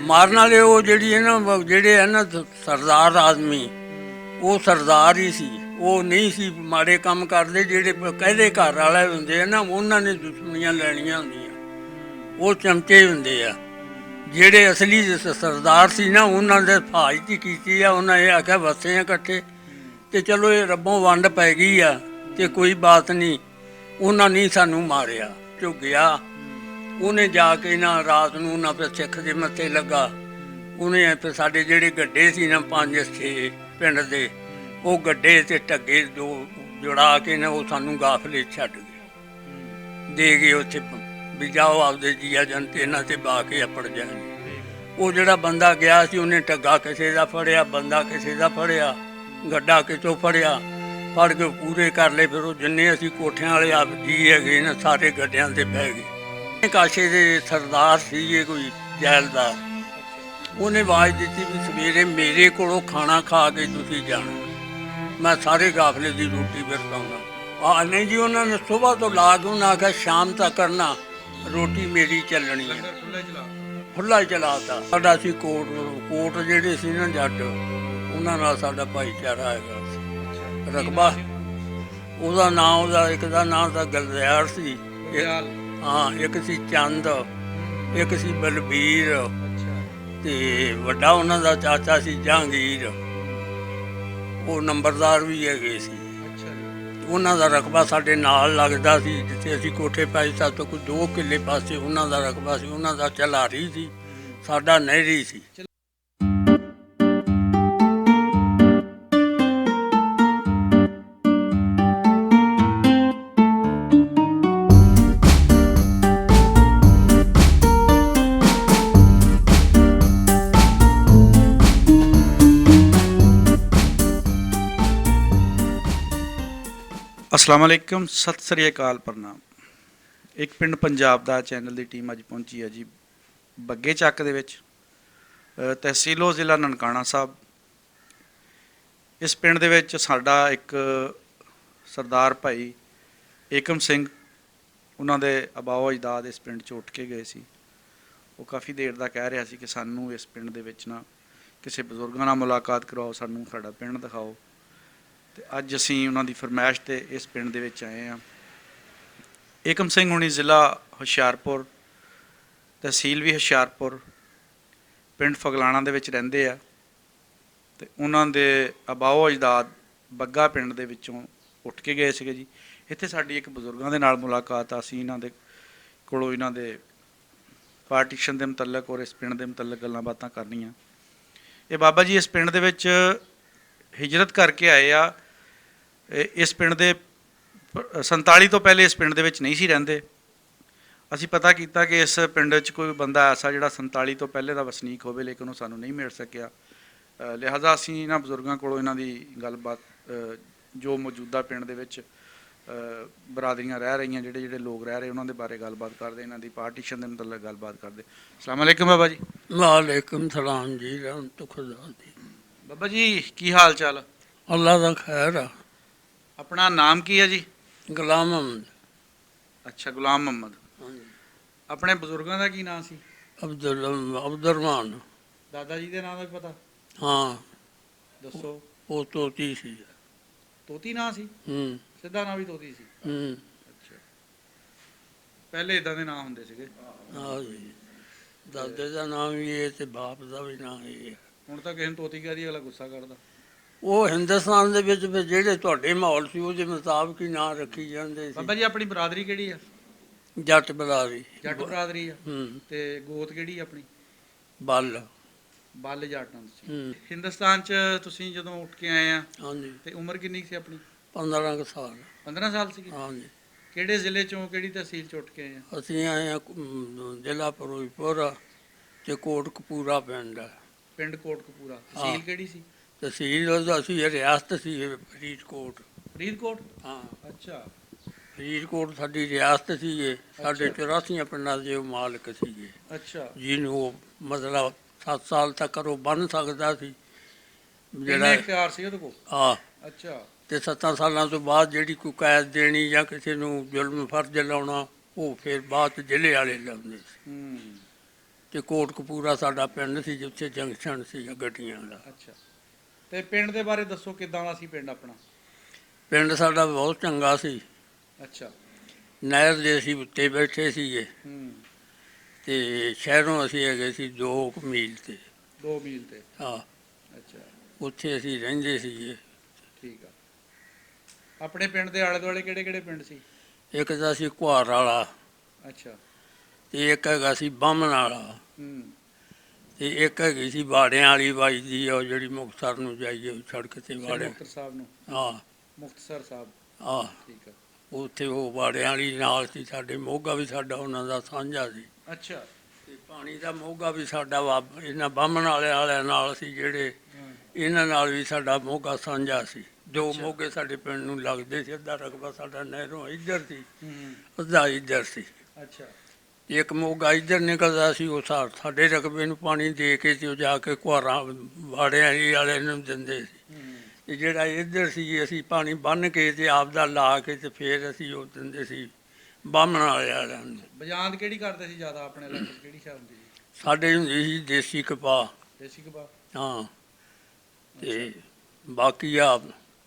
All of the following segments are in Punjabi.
ਮਾਰਨ ਵਾਲੇ ਉਹ ਜਿਹੜੀ ਹੈ ਨਾ ਜਿਹੜੇ ਹੈ ਨਾ ਸਰਦਾਰ ਆਦਮੀ, ਉਹ ਸਰਦਾਰ ਹੀ ਸੀ। ਉਹ ਨਹੀਂ ਸੀ ਮਾੜੇ ਕੰਮ ਕਰਦੇ। ਜਿਹੜੇ ਕਹਿੰਦੇ ਘਰ ਵਾਲੇ ਹੁੰਦੇ ਆ ਨਾ, ਉਹਨਾਂ ਨੇ ਦੁਸ਼ਮਣੀਆਂ ਲੈਣੀਆਂ ਹੁੰਦੀਆਂ, ਉਹ ਚਮਚੇ ਹੁੰਦੇ ਆ। ਜਿਹੜੇ ਅਸਲੀ ਸਰਦਾਰ ਸੀ ਨਾ, ਉਹਨਾਂ ਦੇ ਹਿਫਾਜ਼ਤ ਕੀਤੀ ਆ। ਉਹਨਾਂ ਇਹ ਆਖਿਆ ਵਸੇ ਆ ਇਕੱਠੇ, ਤੇ ਚਲੋ ਇਹ ਰੱਬੋਂ ਵੰਡ ਪੈ ਗਈ ਆ ਤੇ ਕੋਈ ਬਾਤ ਨਹੀਂ। ਉਹਨਾਂ ਨਹੀਂ ਸਾਨੂੰ ਮਾਰਿਆ। ਝੁੱਗਿਆ ਉਹਨੇ ਜਾ ਕੇ ਨਾ ਰਾਤ ਨੂੰ ਨਾ ਫਿਰ ਸਿੱਖ ਦੇ ਮੱਥੇ ਲੱਗਾ। ਉਹਨੇ ਫਿਰ ਸਾਡੇ ਜਿਹੜੇ ਗੱਡੇ ਸੀ ਨਾ 5-6 ਪਿੰਡ ਦੇ, ਉਹ ਗੱਡੇ ਤੇ ਢੱਗੇ ਦੋ ਜੁੜਾ ਕੇ ਨਾ ਉਹ ਸਾਨੂੰ ਗਾਫਲੇ ਛੱਡ ਗਏ, ਦੇ ਗਏ ਉੱਥੇ ਵੀ ਜਾਓ ਆਪਦੇ ਜੀਆ ਜਨ ਤੇ ਇਹਨਾਂ ਤੇ ਬਾ ਕੇ ਅਪੜ ਜਾਣਗੇ। ਉਹ ਜਿਹੜਾ ਬੰਦਾ ਗਿਆ ਸੀ ਉਹਨੇ ਢੱਗਾ ਕਿਸੇ ਦਾ ਫੜਿਆ, ਬੰਦਾ ਕਿਸੇ ਦਾ ਫੜਿਆ, ਗੱਡਾ ਕਿਤੋਂ ਫੜਿਆ, ਫੜ ਕੇ ਪੂਰੇ ਕਰ ਲਏ। ਫਿਰ ਉਹ ਜਿੰਨੇ ਅਸੀਂ ਕੋਠਿਆਂ ਵਾਲੇ ਆਪ ਜੀ ਹੈਗੇ ਨਾ, ਸਾਰੇ ਗੱਡਿਆਂ ਤੇ ਬਹਿ ਗਏ। ਕਾਸ਼ੇ ਦੇ ਸਰਦਾਰ ਸੀਗੇ ਕੋਈ ਜੈਲਦਾਰ, ਉਹਨੇ ਆਵਾਜ਼ ਦਿੱਤੀ ਵੀ ਸਵੇਰੇ ਮੇਰੇ ਕੋਲੋਂ ਖਾਣਾ ਖਾ ਕੇ ਤੁਸੀਂ ਜਾਣਾ, ਮੈਂ ਸਾਰੇ ਕਾਫਲੇ ਦੀ ਰੋਟੀ ਵਰਤਾਉਣਾ। ਆ ਨਹੀਂ ਜੀ, ਉਹਨਾਂ ਨੇ ਸੁਬਾਹ ਤੋਂ ਲਾ ਕੇ ਉਹਨਾਂ ਆਖਿਆ ਸ਼ਾਮ ਤੱਕ ਕਰਨਾ, ਰੋਟੀ ਮੇਰੀ ਚੱਲਣੀ ਹੈ। ਖੁੱਲ੍ਹਾ ਹੀ ਚਲਾਤਾ। ਸਾਡਾ ਸੀ ਕੋਟ ਜਿਹੜੇ ਸੀ ਨਾ ਜੱਟ, ਉਹਨਾਂ ਨਾਲ ਸਾਡਾ ਭਾਈਚਾਰਾ ਹੈਗਾ ਸੀ। ਰਕਬਾ ਉਹਦਾ ਨਾਂ, ਉਹਦਾ ਇੱਕ ਦਾ ਨਾਂ ਤਾਂ ਗਲਦਿਆਲ ਸੀ, ਹਾਂ, ਇੱਕ ਸੀ ਚੰਦ, ਇੱਕ ਸੀ ਬਲਬੀਰ, ਤੇ ਵੱਡਾ ਉਹਨਾਂ ਦਾ ਚਾਚਾ ਸੀ ਜਹਾਂਗੀਰ, ਉਹ ਨੰਬਰਦਾਰ ਵੀ ਹੈਗੇ ਸੀ। ਉਹਨਾਂ ਦਾ ਰਕਬਾ ਸਾਡੇ ਨਾਲ ਲੱਗਦਾ ਸੀ, ਜਿੱਥੇ ਅਸੀਂ ਕੋਠੇ ਪਾਏ ਸਾਡੇ ਤੋਂ ਕੋਈ 2 ਕਿੱਲੇ ਪਾਸੇ ਉਹਨਾਂ ਦਾ ਰਕਬਾ ਸੀ। ਉਹਨਾਂ ਦਾ ਚਲਾਰੀ ਸੀ, ਸਾਡਾ ਨਹਿਰੀ ਸੀ। ਅਸਲਾਮ ਵਾਲੇਕਮ, ਸਤਿ ਸ੍ਰੀ ਅਕਾਲ, ਪ੍ਰਣਾਮ। ਇੱਕ ਪਿੰਡ ਪੰਜਾਬ ਦਾ ਚੈਨਲ ਦੀ ਟੀਮ ਅੱਜ ਪਹੁੰਚੀ ਹੈ ਜੀ ਬੱਗੇ ਚੱਕ ਦੇ ਵਿੱਚ, ਤਹਿਸੀਲੋ ਜ਼ਿਲ੍ਹਾ ਨਨਕਾਣਾ ਸਾਹਿਬ। ਇਸ ਪਿੰਡ ਦੇ ਵਿੱਚ ਸਾਡਾ ਇੱਕ ਸਰਦਾਰ ਭਾਈ ਏਕਮ ਸਿੰਘ, ਉਹਨਾਂ ਦੇ ਆਬਾਓ ਅਜਦਾਦ ਇਸ ਪਿੰਡ 'ਚ ਉੱਠ ਕੇ ਗਏ ਸੀ। ਉਹ ਕਾਫੀ ਦੇਰ ਦਾ ਕਹਿ ਰਿਹਾ ਸੀ ਕਿ ਸਾਨੂੰ ਇਸ ਪਿੰਡ ਦੇ ਵਿੱਚ ਨਾ ਕਿਸੇ ਬਜ਼ੁਰਗਾਂ ਨਾਲ ਮੁਲਾਕਾਤ ਕਰਵਾਓ, ਸਾਨੂੰ ਸਾਡਾ ਪਿੰਡ ਦਿਖਾਓ। ਅਤੇ ਅੱਜ ਅਸੀਂ ਉਹਨਾਂ ਦੀ ਫਰਮਾਇਸ਼ 'ਤੇ ਇਸ ਪਿੰਡ ਦੇ ਵਿੱਚ ਆਏ ਹਾਂ। ਏਕਮ ਸਿੰਘ ਹੁਣੀ ਜ਼ਿਲ੍ਹਾ ਹੁਸ਼ਿਆਰਪੁਰ, ਤਹਿਸੀਲ ਵੀ ਹੁਸ਼ਿਆਰਪੁਰ, ਪਿੰਡ ਫਗਲਾਣਾ ਦੇ ਵਿੱਚ ਰਹਿੰਦੇ ਆ। ਅਤੇ ਉਹਨਾਂ ਦੇ ਆਬਾਓ ਅਜਦਾਦ ਬੱਗਾ ਪਿੰਡ ਦੇ ਵਿੱਚੋਂ ਉੱਠ ਕੇ ਗਏ ਸੀਗੇ ਜੀ। ਇੱਥੇ ਸਾਡੀ ਇੱਕ ਬਜ਼ੁਰਗਾਂ ਦੇ ਨਾਲ ਮੁਲਾਕਾਤ ਆ। ਅਸੀਂ ਇਹਨਾਂ ਦੇ ਕੋਲੋਂ ਇਹਨਾਂ ਦੇ ਪਾਰਟੀਸ਼ਨ ਦੇ ਮੁਤਲਕ ਔਰ ਇਸ ਪਿੰਡ ਦੇ ਮੁਤਲਕ ਗੱਲਾਂ ਬਾਤਾਂ ਕਰਨੀਆਂ। ਇਹ ਬਾਬਾ ਜੀ ਇਸ ਪਿੰਡ ਦੇ ਵਿੱਚ ਹਿਜਰਤ ਕਰਕੇ ਆਏ ਆ। ਇਸ ਪਿੰਡ ਦੇ 47 ਤੋਂ ਪਹਿਲੇ ਇਸ ਪਿੰਡ ਦੇ ਵਿੱਚ ਨਹੀਂ ਸੀ ਰਹਿੰਦੇ। ਅਸੀਂ ਪਤਾ ਕੀਤਾ ਕਿ ਇਸ ਪਿੰਡ 'ਚ ਕੋਈ ਬੰਦਾ ਐਸਾ ਜਿਹੜਾ 47 ਤੋਂ ਪਹਿਲੇ ਦਾ ਵਸਨੀਕ ਹੋਵੇ, ਲੇਕਿਨ ਉਹ ਸਾਨੂੰ ਨਹੀਂ ਮਿਲ ਸਕਿਆ। ਲਿਹਾਜ਼ਾ ਅਸੀਂ ਇਹਨਾਂ ਬਜ਼ੁਰਗਾਂ ਕੋਲੋਂ ਇਹਨਾਂ ਦੀ ਗੱਲਬਾਤ, ਜੋ ਮੌਜੂਦਾ ਪਿੰਡ ਦੇ ਵਿੱਚ ਬਰਾਦਰੀਆਂ ਰਹਿ ਰਹੀਆਂ, ਜਿਹੜੇ ਲੋਕ ਰਹਿ ਰਹੇ, ਉਹਨਾਂ ਦੇ ਬਾਰੇ ਗੱਲਬਾਤ ਕਰਦੇ, ਇਹਨਾਂ ਦੀ ਪਾਰਟੀਸ਼ਨ ਦੇ ਮੁਤਲਕ ਗੱਲਬਾਤ ਕਰਦੇ। ਅਸਲਾਮ ਵਾਲੇਕਮ ਬਾਬਾ ਜੀ। ਵਾਲੇਕਮ ਸਲਾਮ ਜੀ, ਰਹਿਮਤ ਖੁਦਾ ਦੀ। ਬਾਬਾ ਜੀ ਕੀ ਹਾਲ ਚਾਲ? ਅੱਲਾ ਦਾ ਖੈਰ ਆ। ਆਪਣਾ ਨਾਮ ਕੀ ਹੈ ਜੀ? ਗੁਲਾਮ ਅਹਿਮਦ। ਅੱਛਾ, ਗੁਲਾਮ ਮੁਹੰਮਦ। ਹਾਂਜੀ। ਆਪਣੇ ਬਜ਼ੁਰਗਾਂ ਦਾ ਕੀ ਨਾਂ ਸੀ? ਅਬਦੁਰਮਾਨ। ਦਾਦਾ ਜੀ ਦੇ ਨਾਂ ਦਾ ਵੀ ਪਤਾ? ਹਾਂ, ਦੱਸੋ। ਉਹ ਤੋਤੀ ਸੀ। ਤੋਤੀ ਨਾਂ ਸੀ? ਸਿੱਧਾ ਨਾਂ ਵੀ ਤੋਤੀ ਸੀ? ਅੱਛਾ, ਪਹਿਲੇ ਇਦਾਂ ਦੇ ਨਾਂ ਹੁੰਦੇ ਸੀਗੇ? ਹਾਂ ਜੀ, ਦਾਦੇ ਦਾ ਨਾਮ ਵੀ ਇਹ ਤੇ ਬਾਪ ਦਾ ਵੀ ਨਾਂ ਇਹ ਹੈ। ਹੁਣ ਤਾਂ ਕਿਸੇ ਨੂੰ ਤੋਤੀ ਕਹਿ ਦੀ ਅਗਲਾ ਗੁੱਸਾ ਕਰਦਾ। ਉਹ ਹਿੰਦੁਸਤਾਨ ਦੇ ਵਿੱਚ ਫਿਰ ਜਿਹੜੇ ਤੁਹਾਡੇ ਮਾਹੌਲ ਸੀ ਉਹਦੇ ਮੁਤਾਬਕ ਹੀ ਨਾਂ ਰੱਖੀ ਜਾਂਦੇ ਸੀ। ਬਾਬਾ ਜੀ ਆਪਣੀ ਬਰਾਦਰੀ ਕਿਹੜੀ ਆ? ਜੱਟ ਬਰਾਦਰੀ। ਜੱਟ ਬਰਾਦਰੀ ਆ। ਤੇ ਗੋਤ ਕਿਹੜੀ ਆਪਣੀ? ਬੱਲ। ਬੱਲ ਜੱਟਾਂ ਦੀ। ਹਿੰਦੁਸਤਾਨ 'ਚ ਤੁਸੀਂ ਜਦੋਂ ਉੱਠ ਕੇ ਆਏ ਆ, ਹਾਂਜੀ, ਤੇ ਉਮਰ ਕਿੰਨੀ ਸੀ ਆਪਣੀ? 15 ਕੁ ਸਾਲ। 15 ਸਾਲ ਸੀਗੀ? ਹਾਂਜੀ। ਕਿਹੜੇ ਜ਼ਿਲ੍ਹੇ 'ਚੋਂ, ਕਿਹੜੀ ਤਹਿਸੀਲ 'ਚ ਉੱਠ ਕੇ ਆਏ ਆ? ਅਸੀਂ ਆਏ ਹਾਂ ਜ਼ਿਲ੍ਹਾ ਫਿਰੋਜ਼ਪੁਰ ਤੇ ਕੋਟਕਪੂਰਾ ਪਿੰਡ ਹੈ। ਪਿੰਡ ਕੋਟਕਪੂਰਾ। ਤਹਿਸੀਲ ਕਿਹੜੀ ਸੀ? ਤਹਿਸੀਲ ਉਹਦਾ ਸੀ, ਰਿਆਸਤ ਸੀ ਫਰੀਦਕੋਟ। ਫਰੀਦਕੋਟ? ਹਾਂ। ਅੱਛਾ, ਫਰੀਦਕੋਟ ਸਾਡੀ ਰਿਆਸਤ ਸੀਗੇ। ਸਾਡੇ 84 ਪਿੰਡਾਂ ਦੇ ਉਹ ਮਾਲਕ ਸੀਗੇ। ਅੱਛਾ। ਜਿਹਨੂੰ ਉਹ ਮਤਲਬ 7 ਸਾਲ ਤੱਕ ਉਹ ਬਣ ਸਕਦਾ ਸੀ ਜਿਹੜਾ ਇਖਤਿਆਰ ਸੀ ਉਹਦੇ ਕੋਲ? ਹਾਂ। ਅੱਛਾ। ਤੇ 7 ਸਾਲਾਂ ਤੋਂ ਬਾਅਦ ਜਿਹੜੀ ਕੋਈ ਕੈਦ ਦੇਣੀ ਜਾਂ ਕਿਸੇ ਨੂੰ ਜ਼ੁਲਮ ਫਰਜ਼ ਲਾਉਣਾ, ਉਹ ਫਿਰ ਬਾਅਦ 'ਚ ਜ਼ਿਲ੍ਹੇ ਵਾਲੇ ਲਾਉਂਦੇ ਸੀ। ਤੇ ਕੋਟਕਪੂਰਾ ਸਾਡਾ ਪਿੰਡ ਸੀ ਜਿੱਥੇ ਜੰਕਸ਼ਨ ਸੀ ਗੱਡੀਆਂ ਦਾ। ਅੱਛਾ, ਤੇ ਪਿੰਡ ਦੇ ਬਾਰੇ ਦੱਸੋ, ਕਿੱਦਾਂ ਦਾ ਸੀ ਪਿੰਡ ਆਪਣਾ? ਪਿੰਡ ਸਾਡਾ ਬਹੁਤ ਚੰਗਾ ਸੀ। ਅੱਛਾ। ਨਹਿਰ ਦੇ ਅਸੀਂ ਉੱਤੇ ਬੈਠੇ ਸੀਗੇ ਹੂੰ। ਤੇ ਸ਼ਹਿਰੋਂ ਅਸੀਂ ਹੈਗੇ ਸੀ 2 ਮੀਲ ਤੇ। 2 ਮੀਲ ਤੇ। ਹਾਂ, ਅੱਛਾ, ਉੱਥੇ ਅਸੀਂ ਰਹਿੰਦੇ ਸੀਗੇ। ਠੀਕ ਆ। ਆਪਣੇ ਪਿੰਡ ਦੇ ਆਲੇ ਦੁਆਲੇ ਕਿਹੜੇ ਕਿਹੜੇ ਪਿੰਡ ਸੀ? ਇੱਕ ਤਾਂ ਸੀ ਕੁਹਾਰ ਵਾਲਾ, ਅੱਛਾ। ਤੇ ਇੱਕ ਹੈਗਾ ਸੀ ਬਾਹਮਣ ਵਾਲਾ, ਹੂੰ। ਤੇ ਇੱਕ ਹੈਗੀ ਸੀ ਬਾੜਿਆਂ ਵਾਲੀ ਵੱਜਦੀ ਆ, ਉਹ ਜਿਹੜੀ ਮੁਕਤਸਰ ਨੂੰ ਜਾਈਏ ਉਹ ਸੜਕ ਤੇ ਸ੍ਰੀ ਵਾੜੇ। ਮੁਕਤਸਰ ਸਾਹਿਬ ਨੂੰ। ਹਾਂ ਮੁਕਤਸਰ ਸਾਹਿਬ। ਹਾਂ, ਠੀਕ ਆ। ਉੱਥੇ ਉਹ ਬਾੜਿਆਂ ਵਾਲੀ ਨਾਲ ਸੀ ਸਾਡੇ। ਮੋਗਾ ਵੀ ਸਾਡਾ ਉਹਨਾਂ ਦਾ ਸਾਂਝਾ ਸੀ। ਅੱਛਾ। ਤੇ ਪਾਣੀ ਦਾ ਮੋਗਾ ਵੀ ਸਾਡਾ ਇਹਨਾਂ ਬਾਹਮਣ ਵਾਲਿਆਂ ਨਾਲ ਸੀ ਜਿਹੜੇ, ਹਾਂ। ਇਹਨਾਂ ਨਾਲ ਵੀ ਸਾਡਾ ਮੋਗਾ ਸਾਂਝਾ ਸੀ। 2 ਅੱਛਾ। ਮੋਗੇ ਸਾਡੇ ਪਿੰਡ ਨੂੰ ਲੱਗਦੇ ਸੀ। ਅੱਧਾ ਰਕਬਾ ਸਾਡਾ ਨਹਿਰੋਂ ਇੱਧਰ ਸੀ, ਹੂੰ। ਅੱਧਾ ਇੱਧਰ ਸੀ। ਅੱਛਾ। ਇੱਕ ਮੋਗਾ ਇੱਧਰ ਨਿਕਲਦਾ ਸੀ, ਉਹ ਸਾਡੇ ਰਕਬੇ ਨੂੰ ਪਾਣੀ ਦੇ ਕੇ ਤੇ ਉਹ ਜਾ ਕੇ ਕੁਹਾਰਾਂ ਵਾੜਿਆਂ ਵਾਲੇ ਨੂੰ ਦਿੰਦੇ ਸੀ। ਹੂੰ। ਤੇ ਜਿਹੜਾ ਇੱਧਰ ਸੀ ਅਸੀਂ ਪਾਣੀ ਬੰਨ੍ਹ ਕੇ ਤੇ ਆਪਦਾ ਲਾ ਕੇ ਤੇ ਫਿਰ ਅਸੀਂ ਉਹ ਦਿੰਦੇ ਸੀ ਬਾਹਮਣ ਵਾਲਿਆਂ ਨੂੰ। ਬਜਾਂਦ ਕਿਹੜੀ ਕਰਦੇ ਸੀ ਜ਼ਿਆਦਾ ਆਪਣੇ ਇਲਾਕੇ 'ਚ, ਕਿਹੜੀ ਸ਼ਾਲ ਹੁੰਦੀ ਸੀ? ਸਾਡੇ ਹੁੰਦੀ ਸੀ ਦੇਸੀ ਕਪਾਹ। ਦੇਸੀ ਕਪਾਹ। ਹਾਂ, ਅੱਛਾ। ਤੇ ਬਾਕੀ ਆ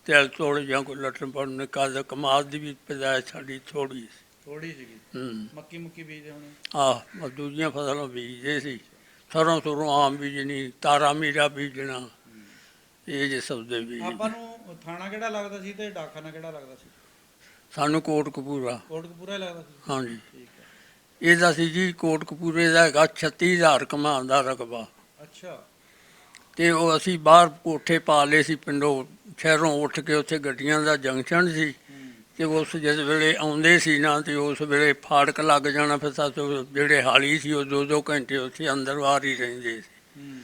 ਤਿਲ ਤੋੜ ਜਾਂ ਕੋਈ ਲਟਣ ਪੜਨ ਨਿਕਲਦਾ। ਕਮਾਦ ਦੀ ਵੀ ਪੈਦਾਇਸ਼ ਸਾਡੀ ਥੋੜ੍ਹੀ ਸੀ। ਥੋੜੀ ਸੀਗੀ। ਹੂੰ। ਮੱਕੀ ਮੁੱਕੀ ਬੀਜਦੇ ਹੋਣੇ। ਆਹ ਦੂਜੀਆਂ ਫਸਲਾਂ ਬੀਜਦੇ ਸੀ। ਸਰੋਂ ਸੁਰੋਂ ਆਮ ਬੀਜਣੀ, ਤਾਰਾ ਮੀਰਾ ਬੀਜਣਾ, ਇਹ ਜੇ ਸਬਜ਼ੇ ਆਪਾਂ ਬੀਜਦੇ। ਨੂੰ ਥਾਣਾ ਕਿਹੜਾ ਲੱਗਦਾ ਸੀ ਤੇ ਡਾਕਖਾਨਾ ਕਿਹੜਾ ਲੱਗਦਾ ਸੀ? ਸਾਨੂੰ ਕੋਟਕਪੂਰਾ। ਕੋਟਕਪੂਰਾ ਹੀ ਲੱਗਦਾ ਸੀ। ਹਾਂਜੀ, ਠੀਕ ਆ। ਇਹਦਾ ਸੀ ਜੀ ਕੋਟਕਪੂਰੇ ਦਾ ਹੈਗਾ 36,000 ਕਮਾਨ ਦਾ ਰਕਬਾ। ਅੱਛਾ। ਤੇ ਉਹ ਅਸੀਂ ਬਾਹਰ ਕੋਠੇ ਪਾ ਲਏ ਸੀ ਪਿੰਡੋਂ, ਸ਼ਹਿਰੋਂ ਉੱਠ ਕੇ। ਉੱਥੇ ਗੱਡੀਆਂ ਦਾ ਜੰਕਸ਼ਨ ਸੀ। ਹੂੰ। ਤੇ ਉਸ ਜਿਸ ਵੇਲੇ ਆਉਂਦੇ ਸੀ ਨਾ, ਤੇ ਉਸ ਵੇਲੇ ਫਾਟਕ ਲੱਗ ਜਾਣਾ। ਫਿਰ ਜਿਹੜੇ ਹਾਲੀ ਸੀ ਉਹ 2-2 ਘੰਟੇ ਉੱਥੇ ਅੰਦਰ ਬਾਹਰ ਹੀ ਰਹਿੰਦੇ ਸੀ। ਹੂੰ।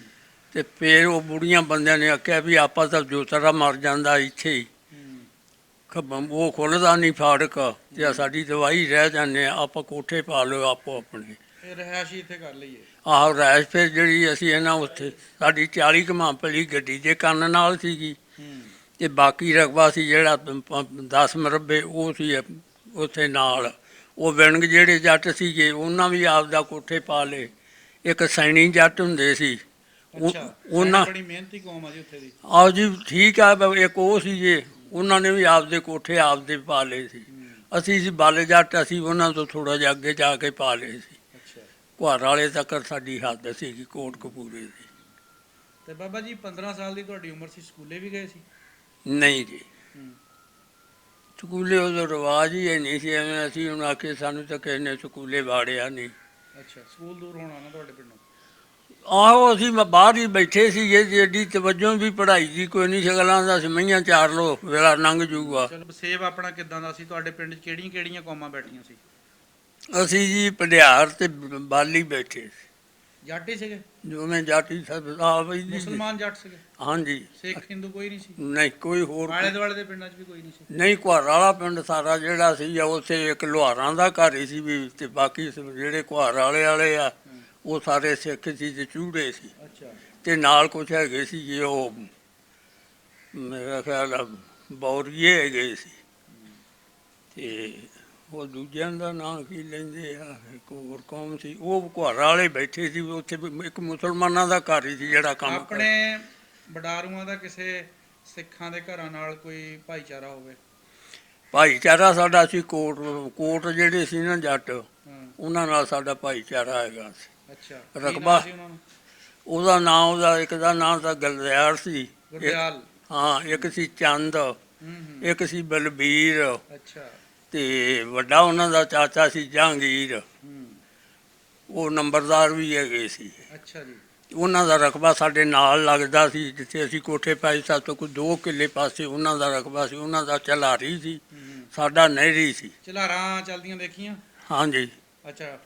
ਤੇ ਫਿਰ ਉਹ ਬੁੜੀਆਂ ਬੰਦਿਆਂ ਨੇ ਆਖਿਆ ਵੀ ਆਪਾਂ ਤਾਂ ਜੋ ਤਰ੍ਹਾਂ ਮਰ ਜਾਂਦਾ ਇੱਥੇ ਹੀ, ਹੂੰ। ਉਹ ਖੁੱਲ੍ਹਦਾ ਨਹੀਂ ਫਾਟਕ, ਤੇ ਸਾਡੀ ਦਵਾਈ ਰਹਿ ਜਾਂਦੇ ਆ, ਆਪਾਂ ਕੋਠੇ ਪਾ ਲਓ ਆਪੋ ਆਪਣੇ। ਇਹ ਰਿਹਾਇਸ਼ੀ ਇੱਥੇ ਕਰ ਲਈਏ। ਆਹੋ, ਰੈਸ਼ ਫਿਰ ਜਿਹੜੀ ਅਸੀਂ ਇਹਨਾਂ ਉੱਥੇ ਸਾਡੀ 40 ਕਮਾ ਪਲੀ ਗੱਡੀ ਦੇ ਕੰਨ ਨਾਲ ਸੀਗੀ। ਹੂੰ। ਤੇ ਬਾਕੀ ਰਕਬਾ ਸੀ ਜਿਹੜਾ 10 ਮਰਬੇ, ਉਹ ਸੀ ਉੱਥੇ ਨਾਲ। ਉਹ ਵਿਣਗ ਜਿਹੜੇ ਜੱਟ ਸੀਗੇ ਉਹਨਾਂ ਵੀ ਆਪਦਾ ਕੋਠੇ ਪਾ ਲਏ। ਇੱਕ ਸੈਣੀ ਜੱਟ ਹੁੰਦੇ ਸੀ, ਅੱਛਾ। ਉਹਨਾਂ ਬੜੀ ਮਿਹਨਤੀ ਕੌਮ ਆ ਜੀ ਉੱਥੇ ਦੀ। ਆਓ ਜੀ, ਠੀਕ ਆ। ਇੱਕ ਉਹ ਸੀ ਜੇ, ਉਹਨਾਂ ਨੇ ਵੀ ਆਪਦੇ ਕੋਠੇ ਆਪਦੇ ਪਾ ਲਏ ਸੀ। ਹੂੰ। ਅਸੀਂ ਸੀ ਬਾਲੇ ਜੱਟ, ਅਸੀਂ ਉਹਨਾਂ ਤੋਂ ਥੋੜ੍ਹਾ ਜਿਹਾ ਅੱਗੇ ਜਾ ਕੇ ਪਾ ਲਏ ਸੀ। ਅੱਛਾ। ਘਰ ਵਾਲੇ ਤੱਕ ਸਾਡੀ ਹੱਦ ਸੀਗੀ ਕੋਟਕਪੂਰੇ ਦੀ। ਤੇ ਬਾਬਾ ਜੀ 15 ਸਾਲ ਦੀ ਤੁਹਾਡੀ ਉਮਰ ਸੀ, ਸਕੂਲੇ ਵੀ ਗਏ ਸੀ? ਨਹੀਂ ਜੀ, ਹੂੰ। ਸਕੂਲੇ ਉਦੋਂ ਰਿਵਾਜ ਹੀ ਹੈ ਨਹੀਂ ਸੀ। ਐਵੇਂ ਅਸੀਂ ਹੁਣ ਆਖੇ ਸਾਨੂੰ ਤਾਂ ਕਿਸੇ ਨੇ ਸਕੂਲੇ ਵਾੜਿਆ ਨਹੀਂ। ਅੱਛਾ, ਸਕੂਲ ਦੂਰ ਹੋਣਾ ਨਾ ਤੁਹਾਡੇ ਪਿੰਡੋਂ? ਆਹੋ, ਅਸੀਂ ਬਾਹਰ ਹੀ ਬੈਠੇ ਸੀਗੇ ਜੀ। ਐਡੀ ਤਵੱਜੋ ਵੀ ਪੜ੍ਹਾਈ ਦੀ ਕੋਈ ਨਹੀਂ। ਸ਼ਕਲਾਂ ਦਾ ਸਮਈਆਂ ਚਾਰ ਲੋ, ਵੇਲਾ ਲੰਘ ਜੂਗਾ। ਚਲੋ, ਸੇਬ ਆਪਣਾ ਕਿੱਦਾਂ ਦਾ ਸੀ? ਤੁਹਾਡੇ ਪਿੰਡ 'ਚ ਕਿਹੜੀਆਂ ਕਿਹੜੀਆਂ ਕੌਮਾਂ ਬੈਠੀਆਂ ਸੀ? ਅਸੀਂ ਜੀ ਪੜਿਆਰ ਤੇ ਬਾਲੀ ਬੈਠੇ ਸੀ। ਜੱਟ ਹੀ ਸੀਗੇ? ਦੋਵੇਂ ਜਾਤੀ ਸਭ ਆਪ ਹੀ ਜੀ। ਮੁਸਲਮਾਨ ਜੱਟ ਸੀਗੇ? ਹਾਂਜੀ। ਸਿੱਖ ਹਿੰਦੂ ਕੋਈ ਨਹੀਂ ਸੀ? ਨਹੀਂ, ਕੋਈ ਹੋਰ ਆਲੇ ਦੁਆਲੇ ਦੇ ਪਿੰਡਾਂ 'ਚ ਵੀ ਕੋਈ ਨਹੀਂ ਸੀ? ਨਹੀਂ। ਘੁਆਰ ਵਾਲਾ ਪਿੰਡ ਸਾਰਾ ਜਿਹੜਾ ਸੀ, ਉੱਥੇ ਇੱਕ ਲੁਹਾਰਾਂ ਦਾ ਘਰ ਹੀ ਸੀ ਵੀ, ਤੇ ਬਾਕੀ ਜਿਹੜੇ ਘੁਆਰ ਵਾਲੇ ਆ ਹੂੰ। ਉਹ ਸਾਰੇ ਸਿੱਖ ਸੀ ਤੇ ਚੂੜੇ ਸੀ। ਅੱਛਾ। ਤੇ ਨਾਲ ਕੁਛ ਹੈਗੇ ਸੀ ਜੀ, ਉਹ ਮੇਰਾ ਖਿਆਲ ਆ ਬੌਰੀਏ ਹੈਗੇ ਸੀ। ਤੇ ਉਹ ਦੂਜਿਆਂ ਦਾ ਨਾਂ ਕੀ ਲੈਂਦੇ ਆ, ਇੱਕ ਹੋਰ ਕੌਮ ਸੀ, ਉਹ ਘੁਆਰ ਵਾਲੇ ਬੈਠੇ ਸੀ ਉੱਥੇ। ਇੱਕ ਮੁਸਲਮਾਨਾਂ ਦਾ ਘਰ ਹੀ ਸੀ ਜਿਹੜਾ ਕੰਮ ਆਪਣੇ ਵਡਾਰੂਆਂ ਦਾ ਕਿਸੇ ਸਿੱਖਾਂ ਦੇ ਘਰਾਂ ਨਾਲ ਕੋਈ ਭਾਈਚਾਰਾ ਹੋਵੇ? ਭਾਈਚਾਰਾ ਸਾਡਾ ਸੀ ਕੋਟ ਜਿਹੜੇ ਸੀ ਨਾ ਜੱਟ, ਹਾਂ। ਉਹਨਾਂ ਨਾਲ ਸਾਡਾ ਭਾਈਚਾਰਾ ਹੈਗਾ ਸੀ। ਅੱਛਾ। ਰਕਬਾ ਸੀ ਉਹਨਾਂ ਨੂੰ? ਉਹਦਾ ਨਾਂ, ਉਹਦਾ ਇੱਕ ਦਾ ਨਾਂ ਤਾਂ ਗਲਦਿਆਲ ਸੀ। ਗੁਰਦਿਆਲ। ਹਾਂ, ਇੱਕ ਸੀ ਚੰਦ, ਹੂੰ। ਹੂੰ। ਇੱਕ ਸੀ ਬਲਬੀਰ, ਅੱਛਾ। ਤੇ ਵੱਡਾ ਉਹਨਾਂ ਦਾ ਚਾਚਾ ਸੀ ਜਹਾਂਗੀਰ। ਹੂੰ। ਉਹ ਨੰਬਰਦਾਰ ਵੀ ਹੈਗੇ ਸੀ। ਅੱਛਾ ਜੀ। ਉਹਨਾਂ ਦਾ ਰਕਬਾ ਸਾਡੇ ਨਾਲ ਲੱਗਦਾ ਸੀ, ਜਿੱਥੇ ਅਸੀਂ ਕੋਠੇ ਪਾਏ ਸਾਡੇ ਤੋਂ ਕੋਈ 2 ਕਿੱਲੇ ਪਾਸੇ ਉਹਨਾਂ ਦਾ ਰਕਬਾ ਸੀ। ਉਹਨਾਂ ਦਾ ਝਲਾਰੀ ਸੀ, ਹੂੰ। ਸਾਡਾ ਨਹਿਰੀ ਸੀ। ਝਲਾਰਾਂ ਚੱਲਦੀਆਂ ਦੇਖੀਆਂ? ਹਾਂਜੀ। ਅੱਛਾ।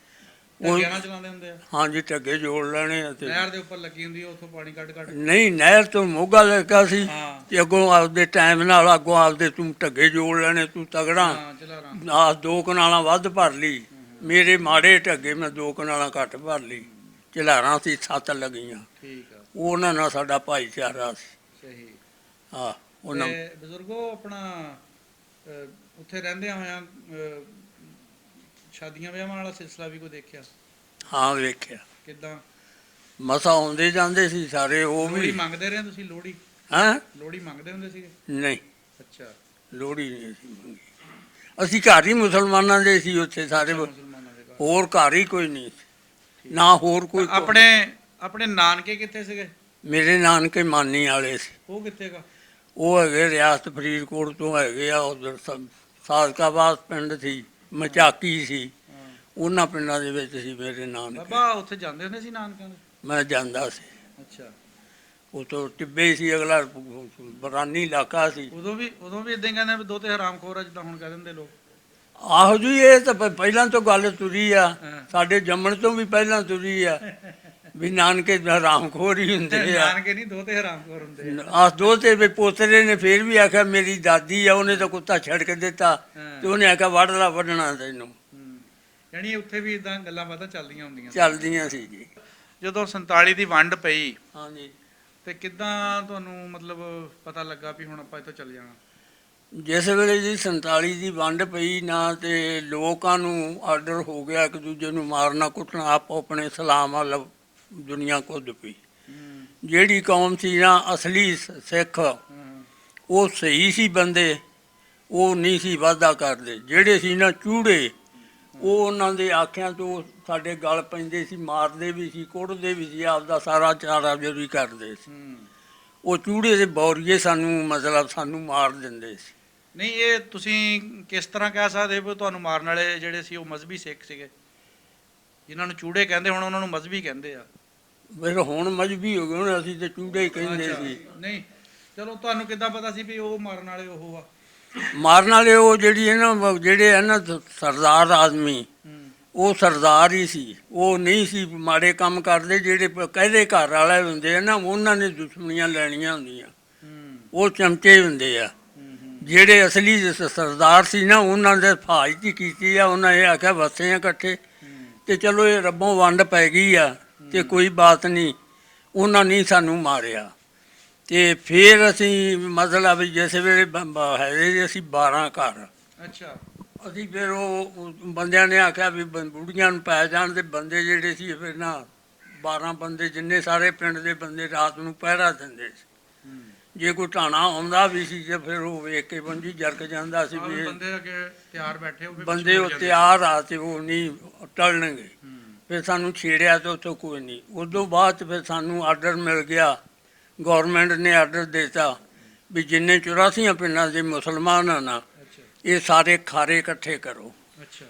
ਉਹ ਢੱਗਿਆਂ ਨਾਲ ਚਲਾਉਂਦੇ ਹੁੰਦੇ ਆ? ਹਾਂਜੀ, ਢੱਗੇ ਜੋੜ ਲੈਣੇ ਆ। ਤੇ ਨਹਿਰ ਦੇ ਉੱਪਰ ਲੱਗੀ ਹੁੰਦੀ ਆ, ਉੱਥੋਂ ਪਾਣੀ ਕੱਢ ਕੱਢ? ਨਹੀਂ, ਨਹਿਰ ਤੋਂ ਮੋਗਾ ਲੱਗਾ ਸੀ, ਹਾਂ। ਤੇ ਅੱਗੋਂ ਆਪਦੇ ਟਾਈਮ ਨਾਲ ਅੱਗੋਂ ਆਪਦੇ ਤੂੰ ਢੱਗੇ ਜੋੜ ਲੈਣੇ। ਤੂੰ ਤਗੜਾ ਹਾਂ, ਝਲਾਰਾਂ। ਆਹ 2 ਕਨਾਲਾਂ ਵੱਧ ਭਰ ਲਈ, ਮੇਰੇ ਮਾੜੇ ਢੱਗੇ ਮੈਂ 2 ਕਨਾਲਾਂ ਘੱਟ ਭਰ ਲਈ। ਝਲਾਰਾਂ ਸੀ 7 ਲੱਗੀਆਂ। ਠੀਕ ਆ। ਉਹਨਾਂ ਨਾਲ ਸਾਡਾ ਭਾਈਚਾਰਾ ਸੀ। ਸਹੀ। ਹਾਂ, ਉਹਨਾਂ ਤੇ ਬਜ਼ੁਰਗੋ, ਆਪਣਾ ਉੱਥੇ ਰਹਿੰਦਿਆਂ ਹੋਇਆਂ ਸ਼ਾਦੀਆਂ ਵਿਆਹਾਂ ਵਾਲਾ ਸਿਲਸਿਲਾ ਵੀ ਕੋਈ ਦੇਖਿਆ? ਹਾਂ, ਵੇਖਿਆ। ਕਿੱਦਾਂ? ਮਸਾ ਆਉਂਦੇ ਜਾਂਦੇ ਸੀ ਸਾਰੇ ਉਹ ਲੋਹੜੀ ਵੀ। ਮੰਗਦੇ ਰਹੇ ਤੁਸੀਂ? ਲੋਹੜੀ ਹੈਂ? ਲੋਹੜੀ ਮੰਗਦੇ ਹੁੰਦੇ ਸੀਗੇ? ਨਹੀਂ, ਅੱਛਾ, ਲੋਹੜੀ ਨਹੀਂ ਅਸੀਂ ਮੰਗੀ। ਅਸੀਂ ਘਰ ਹੀ ਮੁਸਲਮਾਨਾਂ ਦੇ ਸੀ ਉੱਥੇ ਸਾਰੇ, ਮੁਸਲਮਾਨਾਂ ਦੇ ਘਰ। ਹੋਰ ਘਰ ਹੀ ਕੋਈ ਨਹੀਂ ਸੀ, ਠੀਕ। ਨਾ ਹੋਰ ਤਾਂ ਕੋਈ। ਆਪਣੇ ਆਪਣੇ ਨਾਨਕੇ ਕਿੱਥੇ ਸੀਗੇ? ਮੇਰੇ ਨਾਨਕੇ ਮਾਨੀ ਵਾਲੇ ਸੀ। ਉਹ ਕਿੱਥੇਗਾ? ਉਹ ਹੈਗੇ ਰਿਆਸਤ ਫਰੀਦਕੋਟ ਤੋਂ ਹੈਗੇ ਆ, ਉਧਰ ਸਾਦਕਾਬਾਦ ਪਿੰਡ ਸੀ, ਮਚਾਕੀ ਸੀ, ਹਾਂ। ਉਹਨਾਂ ਪਿੰਡਾਂ ਦੇ ਵਿੱਚ ਸੀ ਮੇਰੇ ਨਾਨਕੇ। ਬਾਬਾ ਉੱਥੇ ਜਾਂਦੇ ਹੁੰਦੇ ਸੀ ਨਾਨਕਿਆਂ ਦੇ? ਮੈਂ ਜਾਂਦਾ ਸੀ। ਅੱਛਾ। ਉਤੋਂ ਟਿੱਬੇ ਸੀ, ਅਗਲਾ ਬਰਾਨੀ ਇਲਾਕਾ ਸੀ। ਉਦੋਂ ਵੀ ਇਦਾਂ ਹੀ ਕਹਿੰਦੇ ਵੀ ਦੋ ਤੇ ਹਰਾਮਖੋਰ ਆ, ਜਿੱਦਾਂ ਹੁਣ ਕਹਿ ਦਿੰਦੇ ਲੋਕ। ਆਹੋ ਜੀ, ਇਹ ਤਾਂ ਪਹਿਲਾਂ ਤੋਂ ਗੱਲ ਤੁਰੀ ਆ, ਹਾਂ। ਸਾਡੇ ਜੰਮਣ ਤੋਂ ਵੀ ਪਹਿਲਾਂ ਤੁਰੀ ਆ ਵੀ ਨਾਨਕੇ ਹਰਾਮਖੋਰ ਹੀ ਹੁੰਦੇ ਆ। ਨਾਨਕੇ ਨਹੀਂ, ਦੋ ਤੇ ਹਰਾਮਖੋਰ ਹੁੰਦੇ ਆ। ਆਹ ਦੋ ਤੇ ਵੀ ਪੋਤਰੇ ਨੇ ਫੇਰ ਵੀ ਆਖਿਆ ਮੇਰੀ ਦਾਦੀ ਆ, ਉਹਨੇ ਤਾਂ ਕੁੱਤਾ ਛੜਕ ਦਿੱਤਾ ਹਾਂ। ਤੇ ਉਹਨੇ ਆਖਿਆ ਵੱਢ ਲਾ, ਵੱਢਣਾ ਤੈਨੂੰ। ਯਾਨੀ ਉੱਥੇ ਵੀ ਇਦਾਂ ਗੱਲਾਂ ਬਾਤਾਂ ਚੱਲਦੀਆਂ ਹੁੰਦੀਆਂ ਚੱਲਦੀਆਂ ਸੀ ਜੀ। ਜਦੋਂ 47 ਦੀ ਵੰਡ ਪਈ ਹਾਂਜੀ। ਤੇ ਕਿੱਦਾਂ ਤੁਹਾਨੂੰ ਮਤਲਬ ਪਤਾ ਲੱਗਾ ਵੀ ਹੁਣ ਆਪਾਂ ਇੱਥੋਂ ਚੱਲ ਜਾਣਾ? ਜਿਸ ਵੇਲੇ ਜੀ 47 ਦੀ ਵੰਡ ਪਈ ਨਾ, ਤੇ ਲੋਕਾਂ ਨੂੰ ਆਰਡਰ ਹੋ ਗਿਆ ਇੱਕ ਦੂਜੇ ਨੂੰ ਮਾਰਨਾ ਕੁੱਟਣਾ, ਆਪੋ ਆਪਣੇ ਸਲਾਮ ਵੱਲ ਦੁਨੀਆ ਕੁੱਦ ਪਈ। ਜਿਹੜੀ ਕੌਮ ਸੀ ਨਾ ਅਸਲੀ ਸਿੱਖ, ਉਹ ਸਹੀ ਸੀ ਬੰਦੇ, ਉਹ ਨਹੀਂ ਸੀ ਵਾਅਦਾ ਕਰਦੇ। ਜਿਹੜੇ ਸੀ ਨਾ ਚੂੜੇ, ਉਹ ਉਹਨਾਂ ਦੇ ਆਖਿਆਂ ਤੋਂ ਸਾਡੇ ਗਲ ਪੈਂਦੇ ਸੀ, ਮਾਰਦੇ ਵੀ ਸੀ, ਕੁੱਟਦੇ ਵੀ ਸੀ, ਆਪਦਾ ਸਾਰਾ ਚਾਰਾ ਜੋਰੀ ਕਰਦੇ ਸੀ। ਉਹ ਚੂੜੇ ਦੇ ਬੌਰੀਏ ਸਾਨੂੰ ਮਤਲਬ ਸਾਨੂੰ ਮਾਰ ਦਿੰਦੇ ਸੀ। ਨਹੀਂ, ਇਹ ਤੁਸੀਂ ਕਿਸ ਤਰ੍ਹਾਂ ਕਹਿ ਸਕਦੇ ਹੋ ਤੁਹਾਨੂੰ ਮਾਰਨ ਵਾਲੇ ਜਿਹੜੇ ਸੀ ਉਹ ਮਜ਼੍ਹਬੀ ਸਿੱਖ ਸੀਗੇ? ਜਿਨ੍ਹਾਂ ਨੂੰ ਚੂੜੇ ਕਹਿੰਦੇ ਹੁਣ ਉਹਨਾਂ ਨੂੰ ਮਜ਼੍ਹਬੀ ਕਹਿੰਦੇ ਆ। ਫਿਰ ਹੁਣ ਮਜ਼ਬੀ ਹੋ ਗਏ, ਹੁਣ ਅਸੀਂ ਤੇ ਚੂੜੇ ਹੀ ਕਹਿੰਦੇ ਸੀ। ਨਹੀਂ, ਚਲੋ ਤੁਹਾਨੂੰ ਕਿੱਦਾਂ ਪਤਾ ਸੀ ਵੀ ਉਹ ਮਾਰਨ ਵਾਲੇ ਉਹ ਆ? ਮਾਰਨ ਵਾਲੇ ਉਹ ਜਿਹੜੇ ਆ ਨਾ ਸਰਦਾਰ ਆਦਮੀ, ਉਹ ਸਰਦਾਰ ਹੀ ਸੀ, ਉਹ ਨਹੀਂ ਸੀ ਮਾੜੇ ਕੰਮ ਕਰਦੇ। ਜਿਹੜੇ ਕਹਿੰਦੇ ਘਰ ਵਾਲੇ ਹੁੰਦੇ ਆ ਨਾ, ਉਹਨਾਂ ਨੇ ਦੁਸ਼ਮਣੀਆਂ ਲੈਣੀਆਂ ਹੁੰਦੀਆਂ, ਉਹ ਚਮਚੇ ਹੁੰਦੇ ਆ। ਜਿਹੜੇ ਅਸਲੀ ਸਰਦਾਰ ਸੀ ਨਾ, ਉਹਨਾਂ ਦੇ ਹਿਫਾਜ਼ਤ ਕੀਤੀ ਆ। ਉਹਨਾਂ ਇਹ ਆਖਿਆ ਵਸੇ ਆ ਇਕੱਠੇ, ਤੇ ਚਲੋ ਇਹ ਰੱਬੋਂ ਵੰਡ ਪੈ ਗਈ ਆ ਤੇ ਕੋਈ ਬਾਤ ਨਹੀਂ, ਉਹਨਾਂ ਨਹੀਂ ਸਾਨੂੰ ਮਾਰਿਆ। ਤੇ ਫਿਰ ਅਸੀਂ ਮਤਲਬ ਜਿਸ ਵੇਲੇ ਹੈਗੇ ਅਸੀਂ 12 ਘਰ। ਅੱਛਾ। ਅਸੀਂ ਫਿਰ ਉਹ ਬੰਦਿਆਂ ਨੇ ਆਖਿਆ ਵੀ ਬੁੜੀਆਂ ਨੂੰ ਪੈ ਜਾਣ, ਤੇ ਬੰਦੇ ਜਿਹੜੇ ਸੀ ਫਿਰ ਨਾ 12 ਬੰਦੇ, ਜਿੰਨੇ ਸਾਰੇ ਪਿੰਡ ਦੇ ਬੰਦੇ ਰਾਤ ਨੂੰ ਪਹਿਰਾ ਦਿੰਦੇ ਸੀ। ਜੇ ਕੋਈ ਢਾਣਾ ਆਉਂਦਾ ਵੀ ਸੀ ਤੇ ਫਿਰ ਉਹ ਵੇਖ ਕੇ ਬੰਜੀ ਜਰਕ ਜਾਂਦਾ ਸੀ ਵੀ ਬੰਦੇ ਅੱਗੇ ਤਿਆਰ ਬੈਠੇ ਹੋ, ਬੰਦੇ ਉਹ ਤਿਆਰ ਆ ਤੇ ਉਹ ਨਹੀਂ ਟਲਣਗੇ। ਫਿਰ ਸਾਨੂੰ ਛੇੜਿਆ ਤੇ ਉੱਥੋਂ ਕੋਈ ਨਹੀਂ। ਉਦੋਂ ਬਾਅਦ 'ਚ ਫਿਰ ਸਾਨੂੰ ਆਰਡਰ ਮਿਲ ਗਿਆ, ਗੌਰਮੈਂਟ ਨੇ ਆਰਡਰ ਦਿੱਤਾ ਵੀ ਜਿੰਨੇ 84 ਪਿੰਡਾਂ ਦੇ ਮੁਸਲਮਾਨ ਆ ਨਾ, ਇਹ ਸਾਰੇ ਖਾਰੇ ਇਕੱਠੇ ਕਰੋ। ਅੱਛਾ।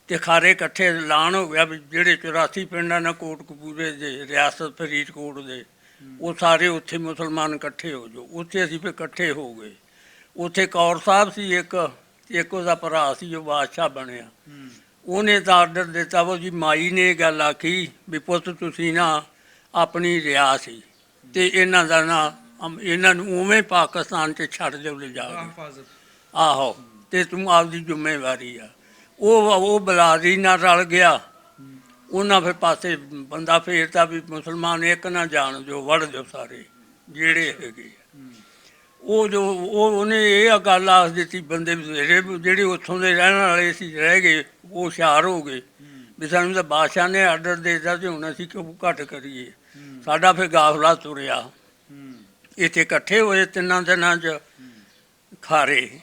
ਤੇ ਖਾਰੇ ਇਕੱਠੇ ਐਲਾਨ ਹੋ ਗਿਆ ਵੀ ਜਿਹੜੇ 84 ਪਿੰਡਾਂ ਨੇ ਕੋਟਕਪੂਰੇ ਦੇ, ਰਿਆਸਤ ਫਰੀਦਕੋਟ ਦੇ, ਉਹ ਸਾਰੇ ਉੱਥੇ ਮੁਸਲਮਾਨ ਇਕੱਠੇ ਹੋ ਜਾਓ। ਉੱਥੇ ਅਸੀਂ ਫਿਰ ਇਕੱਠੇ ਹੋ ਗਏ। ਉੱਥੇ ਕੌਰ ਸਾਹਿਬ ਸੀ ਇੱਕ ਉਹਦਾ ਭਰਾ ਸੀ ਜੋ ਬਾਦਸ਼ਾਹ ਬਣਿਆ। ਉਹਨੇ ਤਾਂ ਆਰਡਰ ਦਿੱਤਾ, ਉਹ ਜੀ ਮਾਈ ਨੇ ਇਹ ਗੱਲ ਆਖੀ ਵੀ ਪੁੱਤ ਤੁਸੀਂ ਨਾ ਆਪਣੀ ਰਿਆ ਸੀ ਤੇ ਇਹਨਾਂ ਦਾ ਨਾ ਇਹਨਾਂ ਨੂੰ ਉਵੇਂ ਪਾਕਿਸਤਾਨ 'ਚ ਛੱਡ ਦਿਓ ਲਿਜਾ ਕੇ। ਆਹੋ, ਤੇ ਤੂੰ ਆਪਦੀ ਜ਼ਿੰਮੇਵਾਰੀ ਆ। ਉਹ ਬਲਾਦੀ ਨਾਲ ਰਲ ਗਿਆ। ਉਹਨਾਂ ਫਿਰ ਪਾਸੇ ਬੰਦਾ ਫੇਰਤਾ ਵੀ ਮੁਸਲਮਾਨ ਇੱਕ ਨਾ ਜਾਣ ਦਿਓ, ਵੜ ਦਿਓ ਸਾਰੇ ਜਿਹੜੇ ਹੈਗੇ ਆ। ਉਹਨੇ ਇਹ ਗੱਲ ਆਖ ਦਿੱਤੀ, ਬੰਦੇ ਜਿਹੜੇ ਉੱਥੋਂ ਦੇ ਰਹਿਣ ਵਾਲੇ ਸੀ ਰਹਿ ਗਏ, ਉਹ ਹੁਸ਼ਿਆਰ ਹੋ ਗਏ ਵੀ ਸਾਨੂੰ ਤਾਂ ਬਾਦਸ਼ਾਹ ਨੇ ਆਰਡਰ ਦੇ ਦਿੱਤਾ ਤੇ ਹੁਣ ਅਸੀਂ ਕਿਉਂ ਘੱਟ ਕਰੀਏ। ਸਾਡਾ ਫਿਰ ਗਾਫਲਾ ਤੁਰਿਆ। ਇੱਥੇ ਇਕੱਠੇ ਹੋਏ 3 ਦਿਨਾਂ 'ਚ ਖਾਰੇ,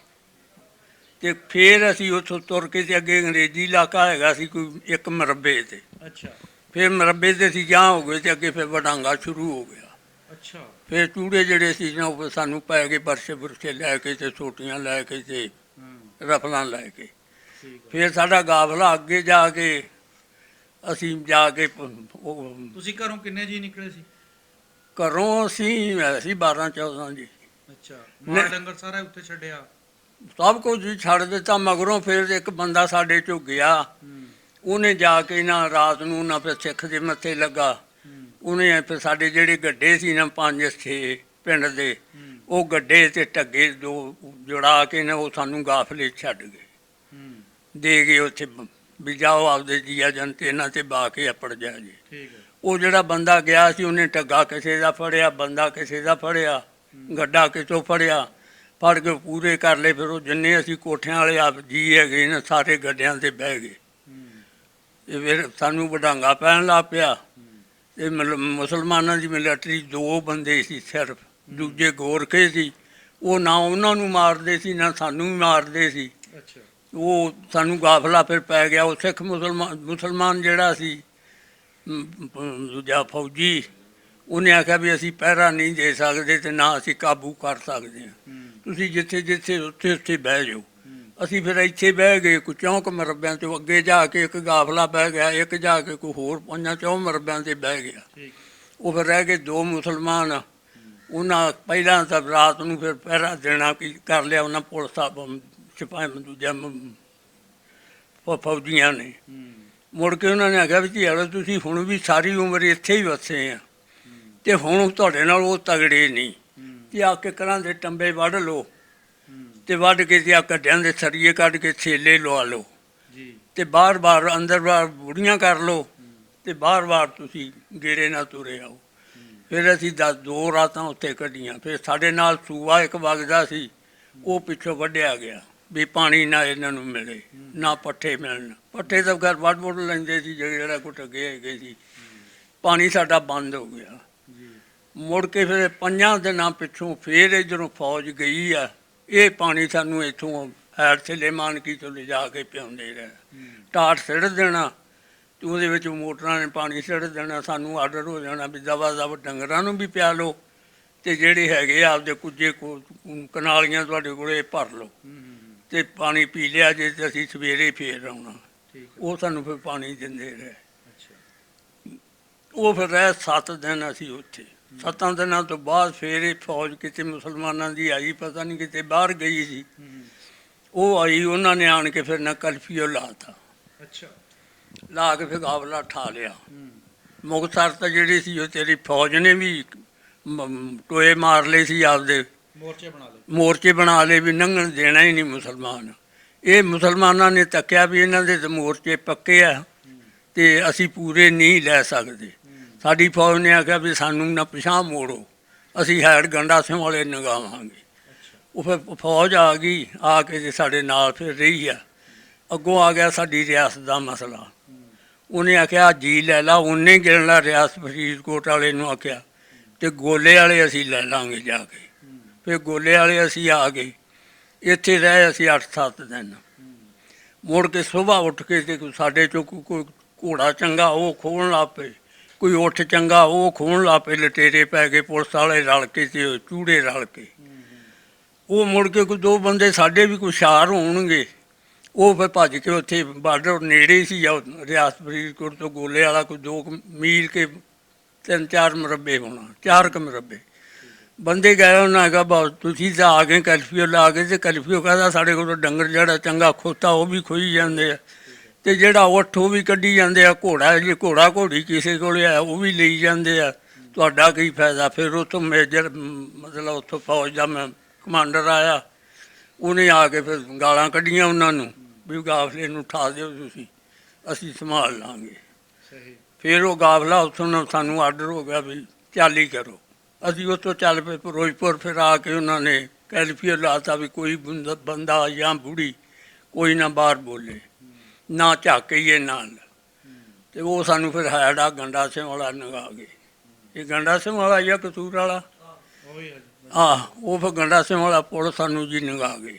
ਤੇ ਫਿਰ ਅਸੀਂ ਉੱਥੋਂ ਤੁਰ ਕੇ ਤੇ ਅੱਗੇ ਅੰਗਰੇਜ਼ੀ ਇਲਾਕਾ ਹੈਗਾ ਸੀ ਕੋਈ ਇੱਕ ਮਰੱਬੇ ਤੇ। ਅੱਛਾ। ਫਿਰ ਮਰੱਬੇ ਤੇ ਅਸੀਂ ਜਾਂ ਹੋ ਗਏ ਤੇ ਅੱਗੇ ਫਿਰ ਵਡਾਂਗਾ ਸ਼ੁਰੂ ਹੋ ਗਿਆ। ਅੱਛਾ। ਫਿਰ ਚੂੜੇ ਜਿਹੜੇ ਸੀ ਨਾ ਉਹ ਸਾਨੂੰ ਪੈ ਗਏ, ਬਰਛੇ ਬੁਰਛੇ ਲੈ ਕੇ ਤੇ ਸੋਟੀਆਂ ਲੈ ਕੇ ਤੇ ਰਫਲਾਂ ਲੈ ਕੇ। ਫਿਰ ਸਾਡਾ ਗਾਫਲਾ ਅੱਗੇ ਜਾ ਕੇ ਅਸੀਂ ਜਾ ਕੇ ਤੁਸੀਂ ਘਰੋਂ ਕਿੰਨੇ ਜੀ ਨਿਕਲੇ ਸੀ? ਘਰੋਂ ਅਸੀਂ 12-14 ਜੀ। ਅੱਛਾ। ਮਾਲ ਡੰਗਰ ਸਾਰਾ ਉੱਥੇ ਛੱਡਿਆ? ਸਭ ਕੁਝ ਜੀ ਛੱਡ ਦਿੱਤਾ। ਮਗਰੋਂ ਫਿਰ ਇੱਕ ਬੰਦਾ ਸਾਡੇ ਚੋਂ ਗਿਆ, ਉਹਨੇ ਜਾ ਕੇ ਨਾ ਰਾਤ ਨੂੰ ਨਾ ਫਿਰ ਸਿੱਖ ਦੇ ਮੱਥੇ ਲੱਗਾ। ਉਹਨੇ ਫਿਰ ਸਾਡੇ ਜਿਹੜੇ ਗੱਡੇ ਸੀ ਨਾ 5-6 ਪਿੰਡ ਦੇ, ਉਹ ਗੱਡੇ ਤੇ ਢੱਗੇ 2 ਜੁੜਾ ਕੇ ਨਾ ਉਹ ਸਾਨੂੰ ਗਾਫਲੇ ਛੱਡ ਗਏ, ਦੇ ਗਏ ਉੱਥੇ ਵੀ ਜਾਓ ਆਪਦੇ ਜੀਆ ਜਨਤੇ ਇਹਨਾਂ ਤੇ ਬਾ ਕੇ ਅਪੜ ਜਾ ਜੇ। ਉਹ ਜਿਹੜਾ ਬੰਦਾ ਗਿਆ ਸੀ ਉਹਨੇ ਢੱਗਾ ਕਿਸੇ ਦਾ ਫੜਿਆ, ਬੰਦਾ ਕਿਸੇ ਦਾ ਫੜਿਆ, ਗੱਡਾ ਕਿਤੋਂ ਫੜਿਆ, ਫੜ ਕੇ ਪੂਰੇ ਕਰ ਲਏ। ਫਿਰ ਉਹ ਜਿੰਨੇ ਅਸੀਂ ਕੋਠਿਆਂ ਵਾਲੇ ਆਪ ਜੀ ਹੈਗੇ ਨਾ ਸਾਰੇ ਗੱਡਿਆਂ 'ਤੇ ਬਹਿ ਗਏ। ਇਹ ਫਿਰ ਸਾਨੂੰ ਵਡਾਂਗਾ ਪੈਣ ਲੱਗ ਪਿਆ। ਤੇ ਮਤਲਬ ਮੁਸਲਮਾਨਾਂ ਦੀ ਮਿਲਟਰੀ 2 ਬੰਦੇ ਸੀ ਸਿਰਫ, ਦੂਜੇ ਗੋਰਖੇ ਸੀ। ਉਹ ਨਾ ਉਹਨਾਂ ਨੂੰ ਮਾਰਦੇ ਸੀ ਨਾ ਸਾਨੂੰ ਵੀ ਮਾਰਦੇ ਸੀ। ਅੱਛਾ। ਉਹ ਸਾਨੂੰ ਗਾਫਲਾ ਫਿਰ ਪੈ ਗਿਆ। ਉਹ ਸਿੱਖ ਮੁਸਲਮਾਨ ਜਿਹੜਾ ਸੀ ਦੂਜਾ ਫੌਜੀ, ਉਹਨੇ ਆਖਿਆ ਵੀ ਅਸੀਂ ਪਹਿਰਾ ਨਹੀਂ ਦੇ ਸਕਦੇ ਤੇ ਨਾ ਅਸੀਂ ਕਾਬੂ ਕਰ ਸਕਦੇ ਹਾਂ, ਤੁਸੀਂ ਜਿੱਥੇ ਜਿੱਥੇ ਉੱਥੇ ਉੱਥੇ ਬਹਿ ਜਾਓ। ਅਸੀਂ ਫਿਰ ਇੱਥੇ ਬਹਿ ਗਏ ਕੋਈ 4 ਮਰਬਿਆਂ ਤੋਂ ਅੱਗੇ ਜਾ ਕੇ ਇੱਕ ਗਾਫਲਾ ਬਹਿ ਗਿਆ, ਇੱਕ ਜਾ ਕੇ ਕੋਈ ਹੋਰ 5-4 ਮਰਬਿਆਂ 'ਤੇ ਬਹਿ ਗਿਆ। ਉਹ ਫਿਰ ਰਹਿ ਗਏ 2 ਮੁਸਲਮਾਨ। ਉਹਨਾਂ ਪਹਿਲਾਂ ਤਾਂ ਰਾਤ ਨੂੰ ਫਿਰ ਪਹਿਰਾ ਦੇਣਾ ਕੀ ਕਰ ਲਿਆ ਉਹਨਾਂ ਪੁਲਿਸ ਸਿਪਾਹੀ ਦੂਜਾ ਫੌਜੀਆਂ ਨੇ। ਮੁੜ ਕੇ ਉਹਨਾਂ ਨੇ ਆਖਿਆ ਵੀ ਧੀਆਲੋ ਤੁਸੀਂ ਹੁਣ ਵੀ ਸਾਰੀ ਉਮਰ ਇੱਥੇ ਹੀ ਵਸੇ ਆ ਤੇ ਹੁਣ ਤੁਹਾਡੇ ਨਾਲ ਉਹ ਤਗੜੇ ਨਹੀਂ, ਤੇ ਆ ਕੇ ਘਰਾਂ ਦੇ ਟੰਬੇ ਵੱਢ ਲਓ ਤੇ ਵੱਢ ਕੇ ਤੇ ਆ ਕੱਢਿਆਂ ਦੇ ਸਰੀਏ ਕੱਢ ਕੇ ਛੇਲੇ ਲਵਾ ਲਓ ਤੇ ਬਾਰ-ਬਾਰ ਅੰਦਰ ਬਾਹਰ ਬੁੜੀਆਂ ਕਰ ਲਓ ਤੇ ਬਾਰ-ਬਾਰ ਤੁਸੀਂ ਗੇੜੇ ਨਾਲ ਤੁਰੇ ਆਓ। ਫਿਰ ਅਸੀਂ 2 ਰਾਤਾਂ ਉੱਥੇ ਕੱਢੀਆਂ। ਫਿਰ ਸਾਡੇ ਨਾਲ ਸੂਆ ਇੱਕ ਵਗਦਾ ਸੀ, ਉਹ ਪਿੱਛੋਂ ਵੱਢਿਆ ਗਿਆ ਵੀ ਪਾਣੀ ਨਾ ਇਹਨਾਂ ਨੂੰ ਮਿਲੇ, ਨਾ ਪੱਠੇ ਮਿਲਣ। ਪੱਠੇ ਤਾਂ ਘਰ ਵੱਢ ਲੈਂਦੇ ਸੀ ਜਿਹੜਾ ਕੁਛ ਅੱਗੇ ਹੈਗੇ ਸੀ। ਪਾਣੀ ਸਾਡਾ ਬੰਦ ਹੋ ਗਿਆ। ਮੁੜ ਕੇ ਫਿਰ 5 ਦਿਨਾਂ ਪਿੱਛੋਂ ਫਿਰ ਇੱਧਰੋਂ ਫੌਜ ਗਈ ਆ। ਇਹ ਪਾਣੀ ਸਾਨੂੰ ਇੱਥੋਂ ਹੈਰ ਸਲੇਮਾਨਕੀ ਤੋਂ ਲਿਜਾ ਕੇ ਪਿਆਉਂਦੇ ਰਹੇ। ਟਾਟ ਸਿੱਟ ਦੇਣਾ ਤੇ ਉਹਦੇ ਵਿੱਚ ਮੋਟਰਾਂ ਨੇ ਪਾਣੀ ਸਿੱਟ ਦੇਣਾ। ਸਾਨੂੰ ਆਰਡਰ ਹੋ ਜਾਣਾ ਵੀ ਦਵਾ ਦਵ ਡੰਗਰਾਂ ਨੂੰ ਵੀ ਪਿਆ ਲਓ ਤੇ ਜਿਹੜੇ ਹੈਗੇ ਆਪਦੇ ਕੁੱਜੇ ਕਨਾਲੀਆਂ ਤੁਹਾਡੇ ਕੋਲੇ ਭਰ ਲਓ ਤੇ ਪਾਣੀ ਪੀ ਲਿਆ ਜੇ ਤੇ ਅਸੀਂ ਸਵੇਰੇ ਫੇਰ ਆਉਣਾ। ਉਹ ਸਾਨੂੰ ਫਿਰ ਪਾਣੀ ਦਿੰਦੇ ਰਹੇ। ਉਹ ਫਿਰ ਰਹੇ 7 ਦਿਨ ਅਸੀਂ ਉੱਥੇ। 7 ਦਿਨਾਂ ਤੋਂ ਬਾਅਦ ਫਿਰ ਇਹ ਫੌਜ ਕਿਤੇ ਮੁਸਲਮਾਨਾਂ ਦੀ ਆਈ, ਪਤਾ ਨਹੀਂ ਕਿਤੇ ਬਾਹਰ ਗਈ ਸੀ। ਉਹ ਆਈ, ਉਹਨਾਂ ਨੇ ਆਣ ਕੇ ਫਿਰ ਨਾ ਕਰਫਿਊ ਲਾਤਾ। ਅੱਛਾ। ਲਾ ਕੇ ਫਿਰ ਗਾਵਲਾ ਠਾ ਲਿਆ। ਮੁਕਤਸਰ ਤਾਂ ਜਿਹੜੀ ਸੀ ਉਹ ਤੇਰੀ ਫੌਜ ਨੇ ਵੀ ਟੋਏ ਮਾਰ ਲਏ ਸੀ, ਆਪਦੇ ਮੋਰਚੇ ਬਣਾ ਲਏ ਵੀ ਲੰਘਣ ਦੇਣਾ ਹੀ ਨਹੀਂ ਮੁਸਲਮਾਨ। ਇਹ ਮੁਸਲਮਾਨਾਂ ਨੇ ਤੱਕਿਆ ਵੀ ਇਹਨਾਂ ਦੇ ਤਾਂ ਮੋਰਚੇ ਪੱਕੇ ਆ ਤੇ ਅਸੀਂ ਪੂਰੇ ਨਹੀਂ ਲੈ ਸਕਦੇ। ਸਾਡੀ ਫੌਜ ਨੇ ਆਖਿਆ ਵੀ ਸਾਨੂੰ ਨਾ ਪਿਛਾਂਹ ਮੋੜੋ, ਅਸੀਂ ਹੈਡ ਗੰਡਾ ਸਿੰਘ ਵਾਲੇ ਨਗਾਵਾਂਗੇ। ਉਹ ਫਿਰ ਫੌਜ ਆ ਗਈ, ਆ ਕੇ ਤੇ ਸਾਡੇ ਨਾਲ ਫਿਰ ਰਹੀ ਆ। ਅੱਗੋਂ ਆ ਗਿਆ ਸਾਡੀ ਰਿਆਸਤ ਦਾ ਮਸਲਾ। ਉਹਨੇ ਆਖਿਆ ਜੀ ਲੈ ਲਾ, ਉਹਨੇ ਗਿਣ ਲਾ ਰਿਆਸਤ ਫਰੀਦਕੋਟ ਵਾਲੇ ਨੂੰ ਆਖਿਆ ਤੇ ਗੋਲੇ ਵਾਲੇ ਅਸੀਂ ਲੈ ਲਾਂਗੇ ਜਾ ਕੇ। ਫਿਰ ਗੋਲੇ ਵਾਲੇ ਅਸੀਂ ਆ ਗਏ, ਇੱਥੇ ਰਹੇ ਅਸੀਂ 8-7 ਦਿਨ। ਮੁੜ ਕੇ ਸੁਬਾਹ ਉੱਠ ਕੇ ਤੇ ਸਾਡੇ 'ਚੋਂ ਕੋਈ ਘੋੜਾ ਚੰਗਾ ਉਹ ਖੋਹਣ ਲੱਗ ਪਏ, ਕੋਈ ਉੱਠ ਚੰਗਾ ਉਹ ਖੋਹਣ ਲੱਗ ਪਏ। ਲਟੇਰੇ ਪੈ ਗਏ ਪੁਲਿਸ ਵਾਲੇ ਰਲ ਕੇ ਤੇ ਚੂੜੇ ਰਲ ਕੇ। ਉਹ ਮੁੜ ਕੇ ਕੋਈ 2 ਬੰਦੇ ਸਾਡੇ ਵੀ ਕੋਈ ਹੁਸ਼ਿਆਰ ਹੋਣਗੇ, ਉਹ ਫਿਰ ਭੱਜ ਕੇ ਉੱਥੇ ਬਾਰਡਰ ਨੇੜੇ ਸੀ ਰਿਆਸਤ ਫਰੀਦਕੋਟ ਤੋਂ ਗੋਲੇ ਵਾਲਾ, ਕੋਈ 2 ਮੀਲ ਕੇ 3-4 ਮਰਬੇ ਹੋਣਾ, 4 ਮਰਬੇ ਬੰਦੇ ਗਏ। ਉਹਨਾਂ ਹੈਗਾ ਬਹੁਤ ਤੁਸੀਂ ਤਾਂ ਆ ਗਏ ਕਰਫਿਊ ਲਾ ਕੇ, ਤੇ ਕਰਫਿਊ ਕਹਿੰਦਾ ਸਾਡੇ ਕੋਲ ਡੰਗਰ ਜਿਹੜਾ ਚੰਗਾ ਖੋਤਾ ਉਹ ਵੀ ਖੋਈ ਜਾਂਦੇ ਆ ਤੇ ਜਿਹੜਾ ਉੱਠ ਉਹ ਵੀ ਕੱਢੀ ਜਾਂਦੇ ਆ। ਘੋੜਾ ਜੇ ਘੋੜਾ ਘੋੜੀ ਕਿਸੇ ਕੋਲ ਆ ਉਹ ਵੀ ਲਈ ਜਾਂਦੇ ਆ, ਤੁਹਾਡਾ ਕੀ ਫਾਇਦਾ। ਫਿਰ ਉੱਥੋਂ ਮੇਜਰ ਮਤਲਬ ਉੱਥੋਂ ਫੌਜ ਦਾ ਕਮਾਂਡਰ ਆਇਆ, ਉਹਨੇ ਆ ਕੇ ਫਿਰ ਗਾਲਾਂ ਕੱਢੀਆਂ ਉਹਨਾਂ ਨੂੰ ਵੀ ਗਾਫਲੇ ਨੂੰ ਉਠਾ ਦਿਓ ਤੁਸੀਂ, ਅਸੀਂ ਸੰਭਾਲ ਲਾਂਗੇ। ਫਿਰ ਉਹ ਗਾਫਲਾ ਉੱਥੋਂ ਨਾ ਸਾਨੂੰ ਆਰਡਰ ਹੋ ਗਿਆ ਵੀ ਚਾਲੀ ਕਰੋ। ਅਸੀਂ ਉੱਥੋਂ ਚੱਲ ਪਏ ਫਿਰੋਜ਼ਪੁਰ। ਫਿਰ ਆ ਕੇ ਉਹਨਾਂ ਨੇ ਕਰਫਿਊ ਲਾਤਾ ਵੀ ਕੋਈ ਬੰਦਾ ਜਾਂ ਬੁੜੀ ਕੋਈ ਨਾ ਬਾਹਰ ਬੋਲੇ, ਨਾ ਝਾਕੀਏ ਨਾਲ। ਤੇ ਉਹ ਸਾਨੂੰ ਫਿਰ ਹੈਡਾ ਗੰਡਾ ਸਿੰਘ ਵਾਲਾ ਨਗਾ ਗਏ। ਇਹ ਗੰਡਾ ਸਿੰਘ ਵਾਲਾ ਜਾਂ ਕਸੂਰ ਵਾਲਾ ਉਹ ਫਿਰ ਗੰਡਾ ਸਿੰਘ ਵਾਲਾ ਪੁਲ ਸਾਨੂੰ ਜੀ ਨਗਾ ਗਏ।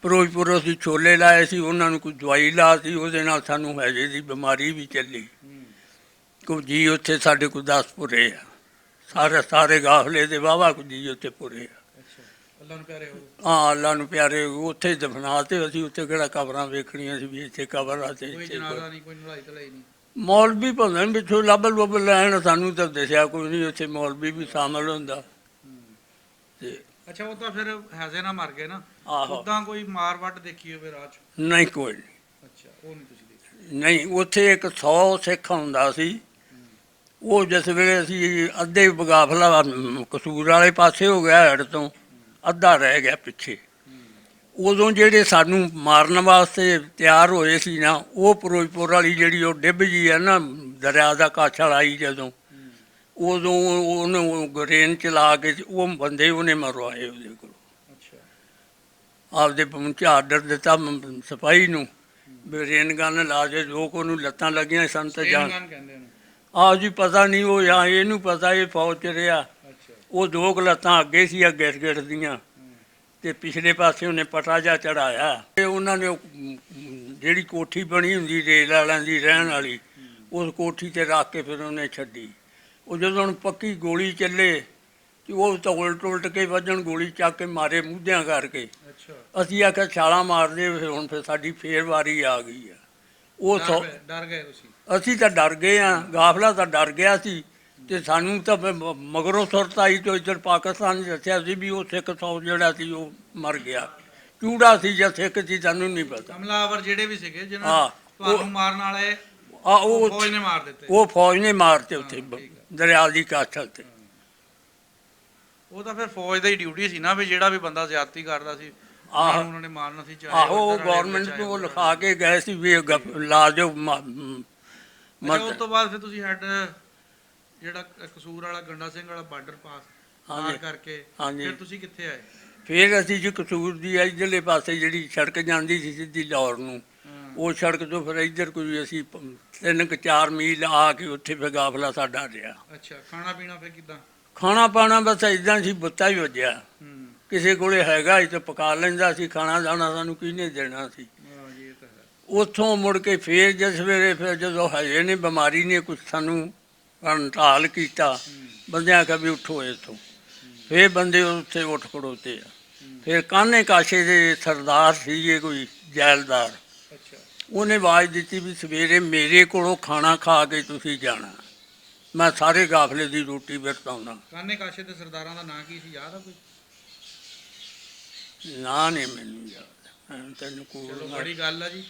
ਫਿਰੋਜ਼ਪੁਰ ਅਸੀਂ ਛੋਲੇ ਲਾਏ ਸੀ, ਉਹਨਾਂ ਨੂੰ ਕੋਈ ਦਵਾਈ ਲਾ ਸੀ, ਉਹਦੇ ਨਾਲ ਸਾਨੂੰ ਹੈਜੇ ਦੀ ਬਿਮਾਰੀ ਵੀ ਚੱਲੀ। ਕੋਈ ਜੀ ਉੱਥੇ ਸਾਡੇ ਕੋਲ 10 ਪੁਰੇ ਆ, ਸਾਰੇ ਗਾਫਲੇ ਦੇ ਵਾਹਵਾ ਕੁ ਜੀ ਉੱਥੇ ਪੁਰੇ ਆ। ਹਾਂ, ਅੱਲਾ ਨੂੰ ਪਿਆਰੇ ਉੱਥੇ ਦਫਨਾ ਤੇ ਅਸੀਂ ਉੱਥੇ ਕਿਹੜਾ ਕਬਰਾਂ ਵੇਖਣੀਆਂ ਸੀ ਵੀ ਇੱਥੇ ਕਬਰ ਆ ਤੇ ਮੌਲਵੀ ਭਾਵੇਂ ਪਿੱਛੋਂ ਲੱਭ ਲੁੱਭ ਲੈਣ, ਸਾਨੂੰ ਤਾਂ ਦੱਸਿਆ ਕੋਈ ਨਹੀਂ ਉੱਥੇ ਮੌਲਵੀ ਵੀ ਸ਼ਾਮਲ ਹੁੰਦਾ ਤੇ। ਅੱਛਾ, ਉਹ ਤਾਂ ਫਿਰ ਹੈਜ਼ੇ ਨਾਲ ਮਰ ਗਏ ਨਾ। ਉਦਾਂ ਕੋਈ ਮਾਰ ਵੱਢ ਦੇਖੀ ਹੋਵੇ ਰਾਹ 'ਚ? ਨਹੀਂ, ਕੋਈ ਨਹੀਂ। ਅੱਛਾ, ਉਹ ਨਹੀਂ ਤੁਸੀਂ ਦੇਖੀ? ਨਹੀਂ, ਉੱਥੇ ਇੱਕ 100 ਸਿੱਖ ਹੁੰਦਾ ਸੀ। ਉਹ ਜਿਸ ਵੇਲੇ ਅਸੀਂ ਅੱਧੇ ਗਾਫਲਾ ਕਸੂਰ ਵਾਲੇ ਪਾਸੇ ਹੋ ਗਿਆ ਹੈਡ ਤੋਂ, ਅੱਧਾ ਰਹਿ ਗਿਆ ਪਿੱਛੇ। ਉਦੋਂ ਜਿਹੜੇ ਸਾਨੂੰ ਮਾਰਨ ਵਾਸਤੇ ਤਿਆਰ ਹੋਏ ਸੀ ਨਾ, ਉਹ ਫਿਰੋਜ਼ਪੁਰ ਵਾਲੀ ਜਿਹੜੀ ਉਹ ਡਿੱਬ ਜੀ ਹੈ ਨਾ ਦਰਿਆ ਦਾ ਕਾਛਲ ਆਈ ਜਦੋਂ, ਉਦੋਂ ਉਹਨੂੰ ਗਰੇਨ ਚਲਾ ਕੇ ਉਹ ਬੰਦੇ ਉਹਨੇ ਮਰਵਾਏ ਉਹਦੇ ਕੋਲ। ਆਪਦੇ ਆਰਡਰ ਦਿੱਤਾ ਸਿਪਾਹੀ ਨੂੰ ਵੀ ਰੇਨ ਗਨ ਲਾ ਕੇ, ਲੋਕ ਉਹਨੂੰ ਲੱਤਾਂ ਲੱਗੀਆਂ ਸਨ ਤੇ ਜਾਣ। ਆਹ ਜੀ ਪਤਾ ਨਹੀਂ, ਉਹ ਜਾਂ ਇਹਨੂੰ ਪਤਾ ਇਹ ਫੌਜ 'ਚ ਰਿਹਾ। ਅੱਛਾ। ਉਹ ਦੋ ਕੁ ਲੱਤਾਂ ਅੱਗੇ ਸੀ ਗਿੱਟ ਗਿੱਟ ਦੀਆਂ, ਤੇ ਪਿਛਲੇ ਪਾਸੇ ਉਹਨੇ ਪਟਾ ਜਿਹਾ ਚੜਾਇਆ। ਤੇ ਉਹਨਾਂ ਨੇ ਜਿਹੜੀ ਕੋਠੀ ਬਣੀ ਹੁੰਦੀ ਰੇਲ ਵਾਲਿਆਂ ਦੀ ਰਹਿਣ ਵਾਲੀ, ਉਸ ਕੋਠੀ ਤੇ ਰੱਖ ਕੇ ਫਿਰ ਉਹਨੇ ਛੱਡੀ। ਉਹ ਜਦੋਂ ਹੁਣ ਪੱਕੀ ਗੋਲੀ ਚੱਲੇ ਤੇ ਉਹ ਤਾਂ ਉਲਟ ਉਲਟ ਕੇ ਵੱਜਣ, ਗੋਲੀ ਚੱਕ ਕੇ ਮਾਰੇ ਮੂਧਿਆਂ ਕਰਕੇ। ਅੱਛਾ। ਅਸੀਂ ਆਖਿਆ ਛਾਲਾਂ ਮਾਰਦੇ, ਫਿਰ ਹੁਣ ਫਿਰ ਸਾਡੀ ਫੇਰ ਵਾਰੀ ਆ ਗਈ ਆ। ਉਹ ਡਰ ਗਏ ਤੁਸੀਂ? ਅਸੀਂ ਤਾਂ ਡਰ ਗਏ ਹਾਂ, ਗਾਫਲਾ ਤਾਂ ਡਰ ਗਿਆ ਸੀ। ਤੇ ਸਾਨੂੰ ਤਾਂ ਫਿਰ ਮਗਰੋਂ ਸੁਰਤ ਆਈ ਤੋਂ ਇੱਧਰ ਪਾਕਿਸਤਾਨ ਨੇ ਦੱਸਿਆ ਸੀ ਵੀ ਉਹ ਸਿੱਖ ਫੌਜ ਜਿਹੜਾ ਸੀ ਉਹ ਮਰ ਗਿਆ। ਚੂੜਾ ਸੀ ਜਾਂ ਸਿੱਖ ਸੀ ਸਾਨੂੰ ਨਹੀਂ ਪਤਾ। ਹਮਲਾਵਰ ਜਿਹੜੇ ਵੀ ਸੀਗੇ ਜਿਹਨਾਂ ਹਾਂ, ਤੁਹਾਨੂੰ ਮਾਰਨ ਵਾਲੇ, ਉਹ ਫੌਜ ਨੇ ਮਾਰ ਦਿੱਤੇ? ਉਹ ਫੌਜ ਨੇ ਮਾਰਤੇ ਉੱਥੇ ਹਾਂ, ਠੀਕ ਹੈ। ਦਰਿਆ ਦੀ ਕਾਠਲ ਤੇ। ਉਹ ਤਾਂ ਫਿਰ ਫੌਜ ਦੀ ਡਿਊਟੀ ਸੀ ਨਾ, ਵੀ ਜਿਹੜਾ ਵੀ ਬੰਦਾ ਜ਼ਿਆਦਤੀ ਕਰਦਾ ਸੀ ਆਹੋ। ਉਹਨਾਂ ਨੇ ਮਾਰਨਾ ਸੀ। ਚਾਹੇ ਆਹੋ, ਉੱਧਰ ਵਾਲੇ ਗੌਰਮੈਂਟ ਚਾਹੇ ਨੂੰ ਉਹ ਉੱਧਰ ਲਿਖਾ ਕੇ ਗਏ ਸੀ ਵੀ ਲਾ ਦਿਓ ਅੱਛਾ। ਉਸ ਤੋਂ ਬਾਅਦ ਫਿਰ ਤੁਸੀਂ ਜਿਹੜਾ ਕਸੂਰ ਵਾਲਾ ਗੰਡਾ ਸਿੰਘ ਵਾਲਾ ਬਾਰਡਰ ਪਾਰ ਕਰਕੇ ਹਾਂਜੀ। ਫਿਰ ਤੁਸੀਂ ਕਿੱਥੇ ਆਏ? ਫਿਰ ਅਸੀਂ ਜੀ ਕਸੂਰ ਦੀ ਇੱਧਰਲੇ ਪਾਸੇ ਜਿਹੜੀ ਸੜਕ ਜਾਂਦੀ ਸੀ ਸਿੱਧੀ ਲਾਹੌਰ ਨੂੰ, ਉਹ ਸੜਕ ਤੋਂ ਫਿਰ ਇੱਧਰ ਕੋਈ ਅਸੀਂ 3-4 ਮੀਲ ਆ ਕੇ ਉੱਥੇ ਫਿਰ ਗਾਫਲਾ ਸਾਡਾ ਰਿਹਾ। ਅੱਛਾ। ਖਾਣਾ ਪੀਣਾ ਫਿਰ ਕਿੱਦਾਂ? ਖਾਣਾ ਪਾਣਾ ਬਸ ਇਦਾਂ ਸੀ, ਬੁੱਤਾ ਹੀ ਵੱਜਿਆ। ਕਿਸੇ ਕੋਲੇ ਹੈਗਾ ਸੀ ਤਾਂ ਪਕਾ ਲੈਂਦਾ ਸੀ, ਖਾਣਾ ਦਾਣਾ ਸਾਨੂੰ ਕਿਹਨੇ ਦੇਣਾ ਸੀ। ਉੱਥੋਂ ਮੁੜ ਕੇ ਫੇਰ ਜਿਸ ਵੇਲੇ ਫਿਰ ਜਦੋਂ ਹਜੇ ਨੇ ਬਿਮਾਰੀ ਨੇ ਕੁਛ ਸਾਨੂੰ ਹੜਤਾਲ ਕੀਤਾ, ਬੰਦਿਆਂ ਆਖਿਆ ਵੀ ਉੱਠੋ ਇੱਥੋਂ। ਫੇਰ ਬੰਦੇ ਉੱਥੇ ਉੱਠ ਖੜੋਤੇ ਆ। ਫਿਰ ਕਾਨੇ ਕਾਸ਼ੇ ਦੇ ਸਰਦਾਰ ਸੀਗੇ ਕੋਈ ਜੈਲਦਾਰ, ਉਹਨੇ ਆਵਾਜ਼ ਦਿੱਤੀ ਵੀ ਸਵੇਰੇ ਮੇਰੇ ਕੋਲੋਂ ਖਾਣਾ ਖਾ ਕੇ ਤੁਸੀਂ ਜਾਣਾ, ਮੈਂ ਸਾਰੇ ਗਾਫਲੇ ਦੀ ਰੋਟੀ ਵਰਤਾਉਣਾ। ਕਾਨੇ ਕਾਸ਼ੇ ਦੇ ਸਰਦਾਰਾਂ ਦਾ ਨਾਂ ਕੀ ਸੀ, ਯਾਦ ਆ ਕੋਈ? ਨਾ ਨਹੀਂ ਮੈਨੂੰ ਯਾਦ। ਤੈਨੂੰ ਚਲੋ ਬੜੀ ਗੱਲ ਆ ਜੀ।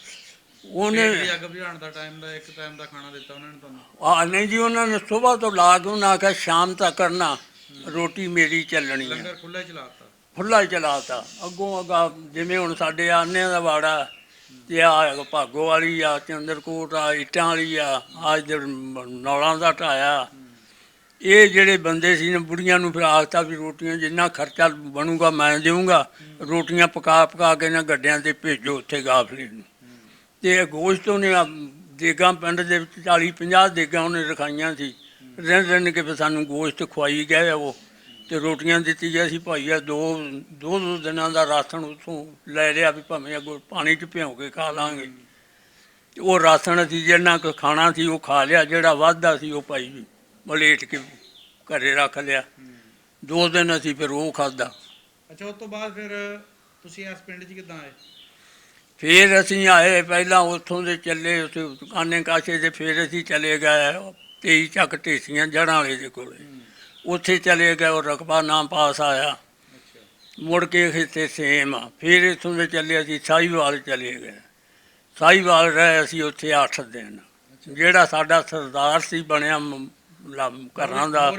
ਉਹਨੇ ਅੱਗ ਬੁਝਾਉਣ ਦਾ ਟਾਈਮ ਦਾ ਇੱਕ ਟਾਈਮ ਦਾ ਖਾਣਾ ਦਿੱਤਾ ਉਹਨਾਂ ਨੇ ਤੁਹਾਨੂੰ? ਨਹੀਂ ਜੀ, ਉਹਨਾਂ ਨੇ ਸੁਬਾਹ ਤੋਂ ਲਾ ਕੇ ਉਹਨਾਂ ਆਖਿਆ ਸ਼ਾਮ ਤੱਕ ਕਰਨਾ, ਰੋਟੀ ਮੇਰੀ ਚੱਲਣੀ ਹੈ। ਲੰਗਰ ਖੁੱਲ੍ਹਾ ਚਲਾਤਾ? ਖੁੱਲ੍ਹਾ ਹੀ ਚਲਾਤਾ। ਅੱਗੋਂ ਅੱਗਾ ਜਿਵੇਂ ਹੁਣ ਸਾਡੇ ਆਨਿਆਂ ਦਾ ਵਾੜਾ ਤੇ ਆ ਭਾਗੋ ਵਾਲੀ ਆ, ਚੰਦਰਕੋਟ ਆ, ਇੱਟਾਂ ਵਾਲੀ ਆ, ਇੱਧਰ ਨੌਲਾਂ ਦਾ ਢਾਇਆ। ਇਹ ਜਿਹੜੇ ਬੰਦੇ ਸੀ ਨਾ, ਬੁੜੀਆਂ ਨੂੰ ਫਿਰ ਆਖਤਾ ਵੀ ਰੋਟੀਆਂ ਜਿੰਨਾ ਖਰਚਾ ਬਣੂਗਾ ਮੈਂ ਦੇਵਾਂਗਾ, ਰੋਟੀਆਂ ਪਕਾ ਪਕਾ ਕੇ ਨਾ ਗੱਡਿਆਂ 'ਤੇ ਭੇਜੋ ਉੱਥੇ ਗਾਫਲੇ ਨੂੰ। ਅਤੇ ਗੋਸ਼ਤ ਉਹਨੇ ਦੇਗਾਂ ਪਿੰਡ ਦੇ ਵਿੱਚ 40-50 ਦੇਗਾਂ ਉਹਨੇ ਰਖਾਈਆਂ ਸੀ। ਰਿੰਨ ਰਿੰਨ ਕੇ ਫਿਰ ਸਾਨੂੰ ਗੋਸ਼ਤ ਖਵਾਈ ਗਏ ਉਹ, ਅਤੇ ਰੋਟੀਆਂ ਦਿੱਤੀ ਗਿਆ ਸੀ। ਭਾਈ ਆ ਦੋ ਦਿਨਾਂ ਦਾ ਰਾਸ਼ਨ ਉੱਥੋਂ ਲੈ ਲਿਆ ਵੀ ਭਾਵੇਂ ਅੱਗੋਂ ਪਾਣੀ 'ਚ ਭਿਉਂ ਕੇ ਖਾ ਲਾਂਗੇ। ਉਹ ਰਾਸ਼ਨ ਅਸੀਂ ਜਿੰਨਾ ਕੁ ਖਾਣਾ ਸੀ ਉਹ ਖਾ ਲਿਆ, ਜਿਹੜਾ ਵੱਧਦਾ ਸੀ ਉਹ ਭਾਈ ਮਲੇਟ ਕੇ ਘਰੇ ਰੱਖ ਲਿਆ। 2 ਦਿਨ ਅਸੀਂ ਫਿਰ ਉਹ ਖਾਧਾ। ਅੱਛਾ। ਉਸ ਤੋਂ ਬਾਅਦ ਫਿਰ ਤੁਸੀਂ ਇਸ ਪਿੰਡ 'ਚ ਕਿੱਦਾਂ ਆਏ? ਫਿਰ ਅਸੀਂ ਆਏ, ਪਹਿਲਾਂ ਉੱਥੋਂ ਦੇ ਚੱਲੇ ਉੱਥੇ ਕਾਨੇ ਕਾਸ਼ੇ ਦੇ, ਫਿਰ ਅਸੀਂ ਚਲੇ ਗਏ 23 ਚੱਕ ਢੇਸੀਆਂ ਜੜ੍ਹਾਂ ਵਾਲੇ ਦੇ ਕੋਲੇ, ਉੱਥੇ ਚਲੇ ਗਏ। ਉਹ ਰਕਬਾ ਨਾ ਪਾਸ ਆਇਆ। ਮੁੜ ਕੇ ਇੱਥੇ ਸੇਮ ਆ। ਫਿਰ ਇੱਥੋਂ ਦੇ ਚੱਲੇ ਅਸੀਂ ਸਾਹੀਵਾਲ ਚਲੇ ਗਏ। ਸਾਹੀਵਾਲ ਰਹੇ ਅਸੀਂ ਉੱਥੇ 8 ਦਿਨ। ਜਿਹੜਾ ਸਾਡਾ ਸਰਦਾਰ ਸੀ ਬਣਿਆ ਘਰਾਂ ਦਾ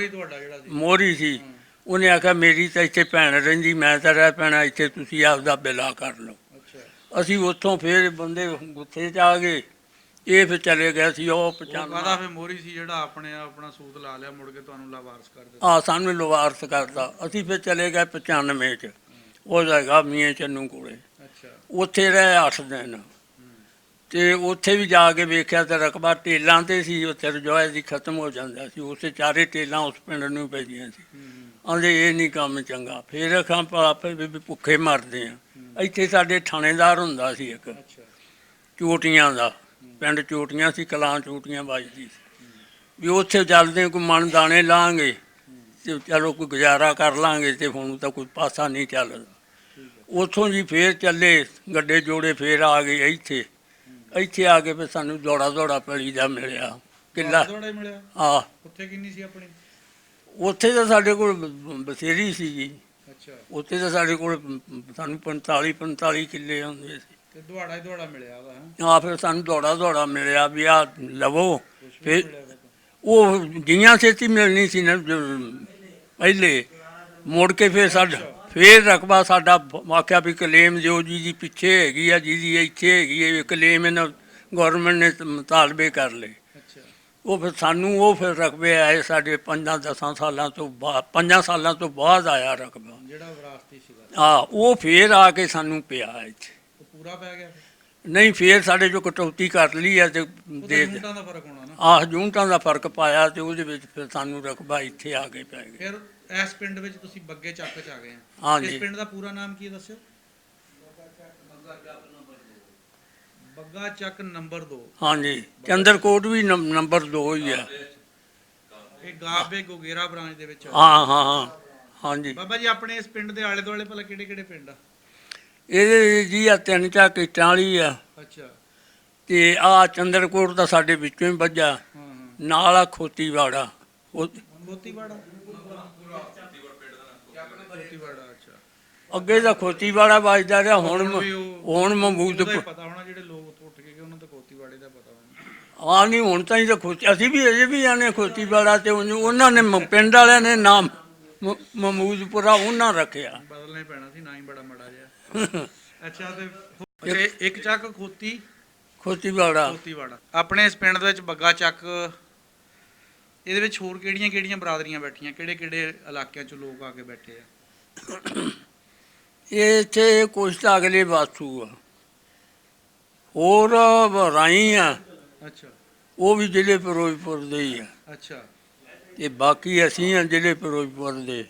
ਮੋਹਰੀ ਸੀ, ਉਹਨੇ ਆਖਿਆ ਮੇਰੀ ਤਾਂ ਇੱਥੇ ਭੈਣ ਰਹਿੰਦੀ, ਮੈਂ ਤਾਂ ਰਹਿ ਪੈਣਾ ਇੱਥੇ, ਤੁਸੀਂ ਆਪਦਾ ਬਿਲਾ ਕਰ ਲਓ। ਅਸੀਂ ਉੱਥੋਂ ਫਿਰ ਬੰਦੇ ਗੁੱਥੇ 'ਚ ਆ ਗਏ। ਇਹ ਫਿਰ ਚਲੇ ਗਏ ਸੀ ਉਹ 95। ਫਿਰ ਮੋਹਰੀ ਸੀ ਜਿਹੜਾ ਆਪਣਾ ਸੂਤ ਲਾ ਲਿਆ, ਮੁੜ ਕੇ ਤੁਹਾਨੂੰ ਲਾਵਾਰਸ ਕਰ ਦਿੱਤਾ? ਸਾਨੂੰ ਲਵਾਰਸ ਕਰਦਾ। ਅਸੀਂ ਫਿਰ ਚਲੇ ਗਏ 95 'ਚ, ਉਹ ਹੈਗਾ ਮੀਆਂ ਚੰਨੂ ਕੋਲੇ। ਉੱਥੇ ਰਹੇ 8 ਦਿਨ। ਅਤੇ ਉੱਥੇ ਵੀ ਜਾ ਕੇ ਵੇਖਿਆ ਤਾਂ ਰਕਬਾ ਟੇਲਾਂ 'ਤੇ ਸੀ, ਉੱਥੇ ਰਜੋਏ ਦੀ ਖਤਮ ਹੋ ਜਾਂਦਾ ਸੀ। ਉੱਥੇ 4 ਟੇਲਾਂ ਉਸ ਪਿੰਡ ਨੂੰ ਪੈਂਦੀਆਂ ਸੀ। ਆਂਦੇ ਇਹ ਨਹੀਂ ਕੰਮ ਚੰਗਾ। ਫਿਰ ਅਖਾਂ ਆਪੇ ਵੀ ਭੁੱਖੇ ਮਰਦੇ ਆ। ਇੱਥੇ ਸਾਡੇ ਥਾਣੇਦਾਰ ਹੁੰਦਾ ਸੀ ਇੱਕ ਚੋਟੀਆਂ ਦਾ, ਪਿੰਡ ਚੋਟੀਆਂ ਸੀ, ਕਲਾਂ ਚੋਟੀਆਂ ਵੱਜਦੀ ਸੀ। ਵੀ ਉੱਥੇ ਚੱਲਦੇ ਕੋਈ ਮਣ ਦਾਣੇ ਲਾਂਗੇ ਅਤੇ ਚਲੋ ਕੋਈ ਗੁਜ਼ਾਰਾ ਕਰ ਲਾਂਗੇ, ਅਤੇ ਹੁਣ ਤਾਂ ਕੋਈ ਪਾਸਾ ਨਹੀਂ ਚੱਲਦਾ। ਉੱਥੋਂ ਜੀ ਫਿਰ ਚੱਲੇ ਗੱਡੇ ਜੋੜੇ, ਫਿਰ ਆ ਗਏ ਇੱਥੇ। ਇੱਥੇ ਆ ਕੇ ਫਿਰ ਸਾਨੂੰ ਦੌੜਾ ਪੈਲੀ ਦਾ ਮਿਲਿਆ ਕਿੱਲਾ। ਹਾਂ। ਉੱਥੇ ਕਿੰਨੀ ਸੀ ਆਪਣੀ? ਉੱਥੇ ਤਾਂ ਸਾਡੇ ਕੋਲ ਬਥੇਰੀ ਸੀਗੀ। ਉੱਥੇ ਤਾਂ ਸਾਡੇ ਕੋਲ ਸਾਨੂੰ 45 ਕਿੱਲੇ ਹੁੰਦੇ ਸੀ। ਤੇ ਦੁਹਾੜਾ ਮਿਲਿਆ ਵਾ? ਹਾਂ। ਫਿਰ ਸਾਨੂੰ ਦੌੜਾ ਮਿਲਿਆ ਵੀ ਆਹ ਲਵੋ। ਫਿਰ ਉਹ ਜੀਆਂ ਛੇਤੀ ਮਿਲਣੀ ਸੀ ਨਾ ਪਹਿਲੇ। ਮੁੜ ਕੇ ਫਿਰ ਫਿਰ ਰਕਬਾ ਸਾਡਾ ਆਖਿਆ ਵੀ ਕਲੇਮ ਦਿਓ ਜੀ ਪਿੱਛੇ ਹੈਗੀ ਆ, ਜਿਹਦੀ ਇੱਥੇ ਹੈਗੀ ਹੈ ਕਲੇਮ, ਇਹਨਾਂ ਗੌਰਮੈਂਟ ਨੇ ਮੁਤਾਲਬੇ ਕਰ ਲਏ। ਉਹ ਫਿਰ ਸਾਨੂੰ ਉਹ ਫਿਰ ਰਕਬੇ ਆਏ ਸਾਡੇ 5-10 ਸਾਲਾਂ ਤੋਂ ਬਾਅਦ, 5 ਸਾਲਾਂ ਤੋਂ ਬਾਅਦ ਆਇਆ ਰਕਬਾ ਜਿਹੜਾ ਵਿਰਾਸਤੀ ਸੀਗਾ। ਹਾਂ। ਉਹ ਫਿਰ ਆ ਕੇ ਸਾਨੂੰ ਪਿਆ ਇੱਥੇ। ਪੂਰਾ ਪੈ ਗਿਆ? ਨਹੀਂ, ਫਿਰ ਸਾਡੇ ਜੋ ਕਟੌਤੀ ਕਰ ਲਈ ਹੈ ਤੇ ਦਾ ਫਰਕ ਹੋਣਾ ਨਾ। ਆਹ ਯੂਨਿਟਾਂ ਦਾ ਫਰਕ ਪਾਇਆ ਤੇ ਉਹਦੇ ਵਿੱਚ ਫਿਰ ਸਾਨੂੰ ਰਕਬਾ ਇੱਥੇ ਆ ਕੇ ਪੈ ਗਿਆ। ਫਿਰ ਇਸ ਪਿੰਡ ਵਿੱਚ ਤੁਸੀਂ ਬੱਗੇ ਚੱਕ ਚ ਆ ਗਏ ਆ। ਹਾਂਜੀ। ਇਸ ਪਿੰਡ ਦਾ ਪੂਰਾ ਨਾਮ ਕੀ ਹੈ ਦੱਸਿਓ? ਬੱਗਾ ਚੱਕ ਨੰਬਰ 2। ਹਾਂਜੀ, ਚੰਦਰਕੋਟ ਵੀ ਨੰਬਰ 2 ਹੀ ਆ। ਇਹ ਗਾਬੇ ਗੋਗੇਰਾ ਬ੍ਰਾਂਚ ਦੇ ਵਿੱਚ ਆ। ਹਾਂ ਹਾਂ ਹਾਂ ਹਾਂਜੀ। ਬਾਬਾ ਜੀ ਆਪਣੇ ਇਸ ਪਿੰਡ ਦੇ ਆਲੇ ਦੁਆਲੇ ਭਲਾ ਕਿਹੜੇ ਕਿਹੜੇ ਪਿੰਡ ਆ? ਇਹਦੇ ਜੀ ਆ 3 ਚੱਕ ਇੱਟਾਂ ਵਾਲੀ ਆ ਅੱਛਾ। ਤੇ ਆ ਚੰਦਰਕੋਟ ਦਾ ਸਾਡੇ ਵਿੱਚੋਂ ਹੀ ਵੱਜਾ। ਹਾਂ ਹਾਂ। ਨਾਲ ਆ ਖੋਤੀਵਾੜਾ ਉਹ ਮੋਤੀਵਾੜਾ। ਮੋਤੀਵਾੜਾ ਅੱਛਾ। ਅੱਗੇ ਦਾ ਖੋਤੀਵਾੜਾ ਵੱਜਦਾ ਰਿਹਾ, ਹੁਣ ਮਹਿਮੂਦ ਉਹਦਾ ਹੀ ਪਤਾ ਹੋਣਾ ਜਿਹੜੇ ਲੋਕ ਉੱਥੋਂ ਉੱਠ ਕੇ ਗਏ ਉਹਨਾਂ ਦਾ ਖੋਤੀਵਾੜੇ ਦਾ ਪਤਾ ਹੋਣਾ। ਆ ਨਹੀਂ ਹੁਣ ਤਾਂ ਹੀ ਤਾਂ ਖੋਤੀ, ਅਸੀਂ ਵੀ ਅਜੇ ਵੀ ਆਨੇ ਖੋਤੀਵਾੜਾ ਤੇ ਉਹਨਾਂ ਨੇ ਪਿੰਡ ਵਾਲਿਆਂ ਨੇ ਨਾਮ ਮਹਿਮੂਦਪੁਰਾ ਉਹਨਾਂ ਰੱਖਿਆ। ਬਦਲਣਾ ਹੀ ਪੈਣਾ ਸੀ, ਨਾ ਹੀ ਬੜਾ ਮਾੜਾ ਜਿਹਾ। ਅੱਛਾ ਤੇ ਇੱਕ ਚੱਕ ਖੋਤੀਵਾੜਾ। ਖੋਤੀਵਾੜਾ। ਆਪਣੇ ਇਸ ਪਿੰਡ ਦੇ ਵਿੱਚ ਬੱਗਾ ਚੱਕ, ਇਹਦੇ ਵਿੱਚ ਹੋਰ ਕਿਹੜੀਆਂ ਕਿਹੜੀਆਂ ਬਰਾਦਰੀਆਂ ਬੈਠੀਆਂ, ਕਿਹੜੇ ਕਿਹੜੇ ਇਲਾਕਿਆਂ ਚੋਂ ਲੋਕ ਆ ਕੇ ਬੈਠੇ ਆ? ਇਹ ਇੱਥੇ ਕੁਛ ਤਾਂ ਅਗਲੇ ਬਾਸੂ ਆ, ਹੋਰ ਰਾਈ ਆ, ਅੱਛਾ ਉਹ ਵੀ ਜ਼ਿਲ੍ਹੇ ਫਿਰੋਜ਼ਪੁਰ ਦੇ ਹੀ ਆ। ਅੱਛਾ। ਤੇ ਬਾਕੀ ਅਸੀਂ ਆ ਜ਼ਿਲ੍ਹੇ ਫਿਰੋਜ਼ਪੁਰ ਦੇ,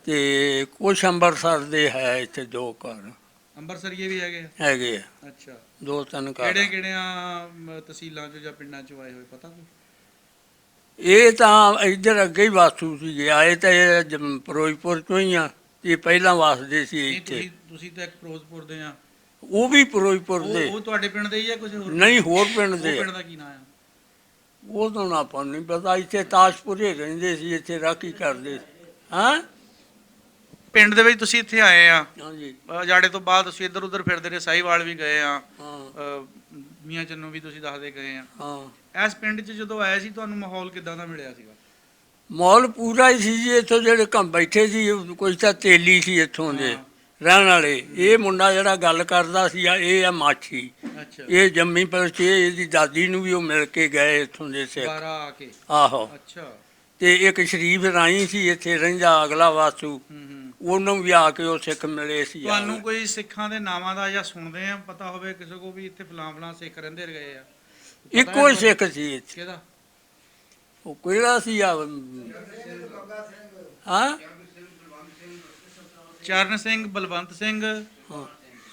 ਤੇ ਕੁਛ ਅੰਮ੍ਰਿਤਸਰ ਦੇ ਹੈ ਇੱਥੇ 2 ਘਰ ਅੰਮ੍ਰਿਤਸਰੀਏ ਵੀ ਹੈਗੇ ਆ? ਹੈਗੇ ਆ, ਅੱਛਾ। 2-3 ਘਰ। ਕਿਹੜੇ ਕਿਹੜਿਆਂ ਤਹਿਸੀਲਾਂ ਚੋਂ ਜਾਂ ਪਿੰਡਾਂ ਚੋਂ ਆਏ ਹੋਏ ਪਤਾ ਕੋਈ? ਇਹ ਤਾਂ ਇੱਧਰ ਅੱਗੇ ਹੀ ਵਾਸੂ ਸੀਗੇ, ਆਏ ਤਾਂ ਇਹ ਫਿਰੋਜ਼ਪੁਰ ਤੋਂ ਹੀ ਆ। ਇਹ ਪਹਿਲਾਂ ਵਸਦੇ ਸੀ ਨਹੀਂ, ਇੱਥੇ। ਤੁਸੀਂ ਤਾਂ ਇੱਕ ਫਿਰੋਜ਼ਪੁਰ ਦੇ ਆ। ਉਹ ਵੀ ਫਿਰੋਜ਼ਪੁਰ ਦੇ ਉਹ ਤੁਹਾਡੇ ਪਿੰਡ ਦੇ ਹੀ ਆ ਕੁਝ ਹੋਰ? ਨਹੀਂ, ਹੋਰ ਪਿੰਡ ਉਹ ਦੇ ਪਿੰਡ ਆ। ਦਾ ਕੀ ਨਾਂ ਆ? ਉਹ ਤਾਂ ਨਾ ਆਪਾਂ ਨੂੰ ਨਹੀਂ ਪਤਾ। ਇੱਥੇ ਤਾਸ਼ਪੁਰੇ ਰਹਿੰਦੇ ਸੀ, ਇੱਥੇ ਰਾਖੀ ਕਰਦੇ ਸੀ। ਹਾਂ ਪਿੰਡ ਦੇ ਵਿੱਚ ਤੁਸੀਂ ਇੱਥੇ ਆਏ ਆ, ਹਾਂਜੀ ਜਾੜੇ ਤੋਂ ਬਾਅਦ ਤੁਸੀਂ ਇੱਧਰ ਉੱਧਰ ਫਿਰਦੇ ਰਹੇ, ਸਾਹੀਵਾਲ ਵੀ ਗਏ ਆ, ਹਾਂ ਮੀਆਂ ਚੰਨੂ ਵੀ ਤੁਸੀਂ ਦੱਸਦੇ ਗਏ ਆ। ਹਾਂ। ਇਸ ਪਿੰਡ 'ਚ ਜਦੋਂ ਆਏ ਸੀ ਤੁਹਾਨੂੰ ਮਾਹੌਲ ਕਿੱਦਾਂ ਦਾ ਮਿਲਿਆ ਸੀਗਾ? ਮਾਹੌਲ ਪੂਰਾ ਹੀ ਸੀ ਜੀ। ਇੱਥੋਂ ਜਿਹੜੇ ਕੰਮ ਬੈਠੇ ਸੀ ਕੋਈ ਤਾਂ ਤੇਲੀ ਸੀ ਇੱਥੋਂ ਦੇ ਰਹਿਣ ਵਾਲੇ। ਇਹ ਮੁੰਡਾ ਜਿਹੜਾ ਗੱਲ ਕਰਦਾ ਸੀ ਇਹ ਆ ਮਾਛੀ। ਅੱਛਾ। ਇਹ ਜੰਮੀ ਪਰਚੇ, ਇਹਦੀ ਦਾਦੀ ਨੂੰ ਵੀ ਉਹ ਮਿਲ ਕੇ ਗਏ ਇੱਥੋਂ ਦੇ ਸਿੱਖ। ਬਾਰਾ ਆ ਕੇ? ਆਹੋ। ਅੱਛਾ। ਤੇ ਇੱਕ ਸ਼ਰੀਫ ਰਾਈ ਸੀ ਇੱਥੇ ਰਹਿੰਦਾ ਅਗਲਾ ਵਾਸੂ, ਉਹਨੂੰ ਵੀ ਆ ਕੇ ਉਹ ਸਿੱਖ ਮਿਲੇ ਸੀ। ਤੁਹਾਨੂੰ ਕੋਈ ਸਿੱਖਾਂ ਦੇ ਨਾਵਾਂ ਦਾ ਜਾਂ ਸੁਣਦੇ ਆ ਪਤਾ ਹੋਵੇ ਕਿਸੇ ਕੋ ਵੀ ਇੱਥੇ ਫਲਾਂ ਫਲਾਂ ਸਿੱਖ ਰਹਿੰਦੇ ਗਏ ਆ? ਇੱਕੋ ਹੀ ਸਿੱਖ ਸੀ ਇੱਥੇ। ਕਿਹਦਾ? ਉਹ ਕਿਹੜਾ ਸੀ ਆ? ਹਾਂ ਚਰਨ ਸਿੰਘ, ਬਲਵੰਤ ਸਿੰਘ, ਹਾਂ।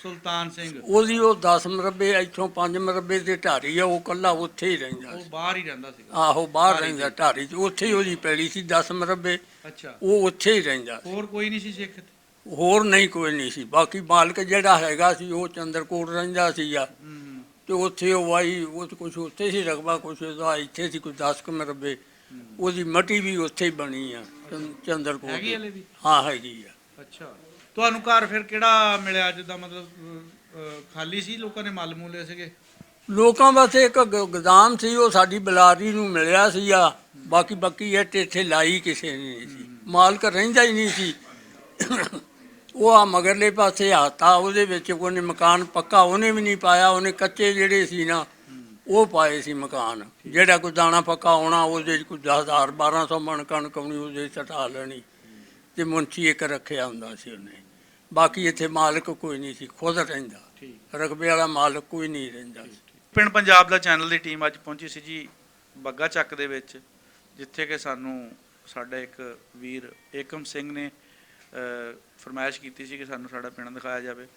ਸੁਲਤਾਨ ਸਿੰਘ। ਉਹਦੀ ਉਹ 10 ਮਰਬੇ ਇੱਥੋਂ 5 ਮਰਬੇ ਤੇ ਢਾਰੀ ਆ, ਉਹ ਕੱਲਾ ਉੱਥੇ ਹੀ ਰਹਿੰਦਾ ਉਹ ਸੀ। ਬਾਹਰ ਹੀ ਰਹਿੰਦਾ ਸੀਗਾ? ਆਹੋ, ਬਾਹਰ ਰਹਿੰਦਾ ਢਾਰੀ ਚ, ਉੱਥੇ ਹੀ ਉਹਦੀ ਪੈਲੀ ਸੀ 10 ਮਰਬੇ। ਅੱਛਾ। ਉਹ ਉੱਥੇ ਹੀ ਰਹਿੰਦਾ ਸੀ। ਹੋਰ ਕੋਈ ਨਹੀਂ ਸੀ ਸਿੱਖ ਇੱਥੇ? ਹੋਰ ਨਹੀਂ, ਕੋਈ ਨਹੀਂ ਸੀ। ਬਾਕੀ ਮਾਲਕ ਜਿਹੜਾ ਹੈਗਾ ਸੀ ਉਹ ਚੰਦਰਕੋਟ ਰਹਿੰਦਾ ਸੀਗਾ, ਤੇ ਉੱਥੇ ਉਹ ਵਾਈ ਉਹ ਕੁਛ ਉੱਥੇ ਸੀ ਰਕਬਾ, ਕੁਛ ਉਹਦਾ ਇੱਥੇ ਸੀ, ਕੋਈ 10 ਕੁ ਮਰਬੇ। ਉਹਦੀ ਮਟੀ ਵੀ ਉੱਥੇ ਹੀ ਬਣੀ ਆ ਚੰਦਰਕੋਟ ਹੈਗੀ ਦੀ। ਹਲੇ ਵੀ? ਹਾਂ ਹੈਗੀ ਆ। ਅੱਛਾ। ਤੁਹਾਨੂੰ ਘਰ ਫਿਰ ਕਿਹੜਾ ਮਿਲਿਆ ਜਿੱਦਾਂ ਮਤਲਬ ਖਾਲੀ ਸੀ, ਲੋਕਾਂ ਨੇ ਮੱਲ ਮੂਲੇ ਸੀਗੇ? ਲੋਕਾਂ ਵਾਸਤੇ ਇੱਕ ਗੋਦਾਮ ਸੀ, ਉਹ ਸਾਡੀ ਬਲਾਰੀ ਨੂੰ ਮਿਲਿਆ ਸੀਗਾ। ਬਾਕੀ ਇੱਟ ਇੱਥੇ ਲਾਈ ਕਿਸੇ ਨੇ ਨਹੀਂ ਸੀ, ਮਾਲਕ ਰਹਿੰਦਾ ਹੀ ਨਹੀਂ ਸੀ। ਉਹ ਆ ਮਗਰਲੇ ਪਾਸੇ ਹਾਤਾ, ਉਹਦੇ ਵਿੱਚ ਉਹਨੇ ਮਕਾਨ ਪੱਕਾ ਉਹਨੇ ਵੀ ਨਹੀਂ ਪਾਇਆ। ਉਹਨੇ ਕੱਚੇ ਜਿਹੜੇ ਸੀ ਨਾ ਉਹ ਪਾਏ ਸੀ ਮਕਾਨ। ਜਿਹੜਾ ਕੋਈ ਦਾਣਾ ਪੱਕਾ ਆਉਣਾ ਉਹਦੇ 'ਚ ਕੋਈ 10,000 1200 ਮਣ ਕਣਕ ਆਉਣੀ, ਉਹਦੇ 'ਚ ਸਟਾ ਲੈਣੀ। ਤੇ ਮੁੰਸ਼ੀ ਇੱਕ ਰੱਖਿਆ ਹੁੰਦਾ ਸੀ ਉਹਨੇ। ਬਾਕੀ ਇੱਥੇ ਮਾਲਕ ਕੋਈ ਨਹੀਂ ਸੀ, ਖੁਦ ਰਹਿੰਦਾ। ਰਕਬੇ ਵਾਲਾ ਮਾਲਕ ਕੋਈ ਨਹੀਂ ਰਹਿੰਦਾ ਸੀ। ਪਿੰਡ ਪੰਜਾਬ ਦਾ ਚੈਨਲ ਦੀ ਟੀਮ ਅੱਜ ਪਹੁੰਚੀ ਸੀ ਜੀ ਬੱਗਾ ਚੱਕ ਦੇ ਵਿੱਚ, ਜਿੱਥੇ ਕਿ ਸਾਨੂੰ ਸਾਡਾ ਇੱਕ ਵੀਰ ਏਕਮ ਸਿੰਘ ਨੇ ਫਰਮਾਇਸ਼ ਕੀਤੀ ਸੀ ਕਿ ਸਾਨੂੰ ਸਾਡਾ ਪਿੰਡ ਦਿਖਾਇਆ ਜਾਵੇ।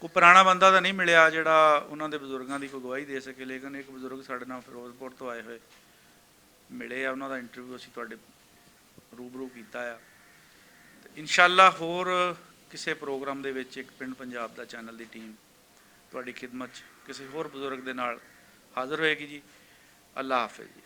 ਕੋਈ ਪੁਰਾਣਾ ਬੰਦਾ ਤਾਂ ਨਹੀਂ ਮਿਲਿਆ ਜਿਹੜਾ ਉਹਨਾਂ ਦੇ ਬਜ਼ੁਰਗਾਂ ਦੀ ਕੋਈ ਗਵਾਹੀ ਦੇ ਸਕੇ, ਲੇਕਿਨ ਇੱਕ ਬਜ਼ੁਰਗ ਸਾਡੇ ਨਾਲ ਫਿਰੋਜ਼ਪੁਰ ਤੋਂ ਆਏ ਹੋਏ ਮਿਲੇ ਆ, ਉਹਨਾਂ ਦਾ ਇੰਟਰਵਿਊ ਅਸੀਂ ਤੁਹਾਡੇ ਰੂਬਰੂ ਕੀਤਾ ਆ। ਇਨਸ਼ਾਅੱਲਾ ਹੋਰ ਕਿਸੇ ਪ੍ਰੋਗਰਾਮ ਦੇ ਵਿੱਚ ਇੱਕ ਪਿੰਡ ਪੰਜਾਬ ਦਾ ਚੈਨਲ ਦੀ ਟੀਮ ਤੁਹਾਡੀ ਖਿਦਮਤ 'ਚ ਕਿਸੇ ਹੋਰ ਬਜ਼ੁਰਗ ਦੇ ਨਾਲ ਹਾਜ਼ਰ ਹੋਏਗੀ ਜੀ। ਅੱਲਾ ਹਾਫਿਜ਼ ਜੀ।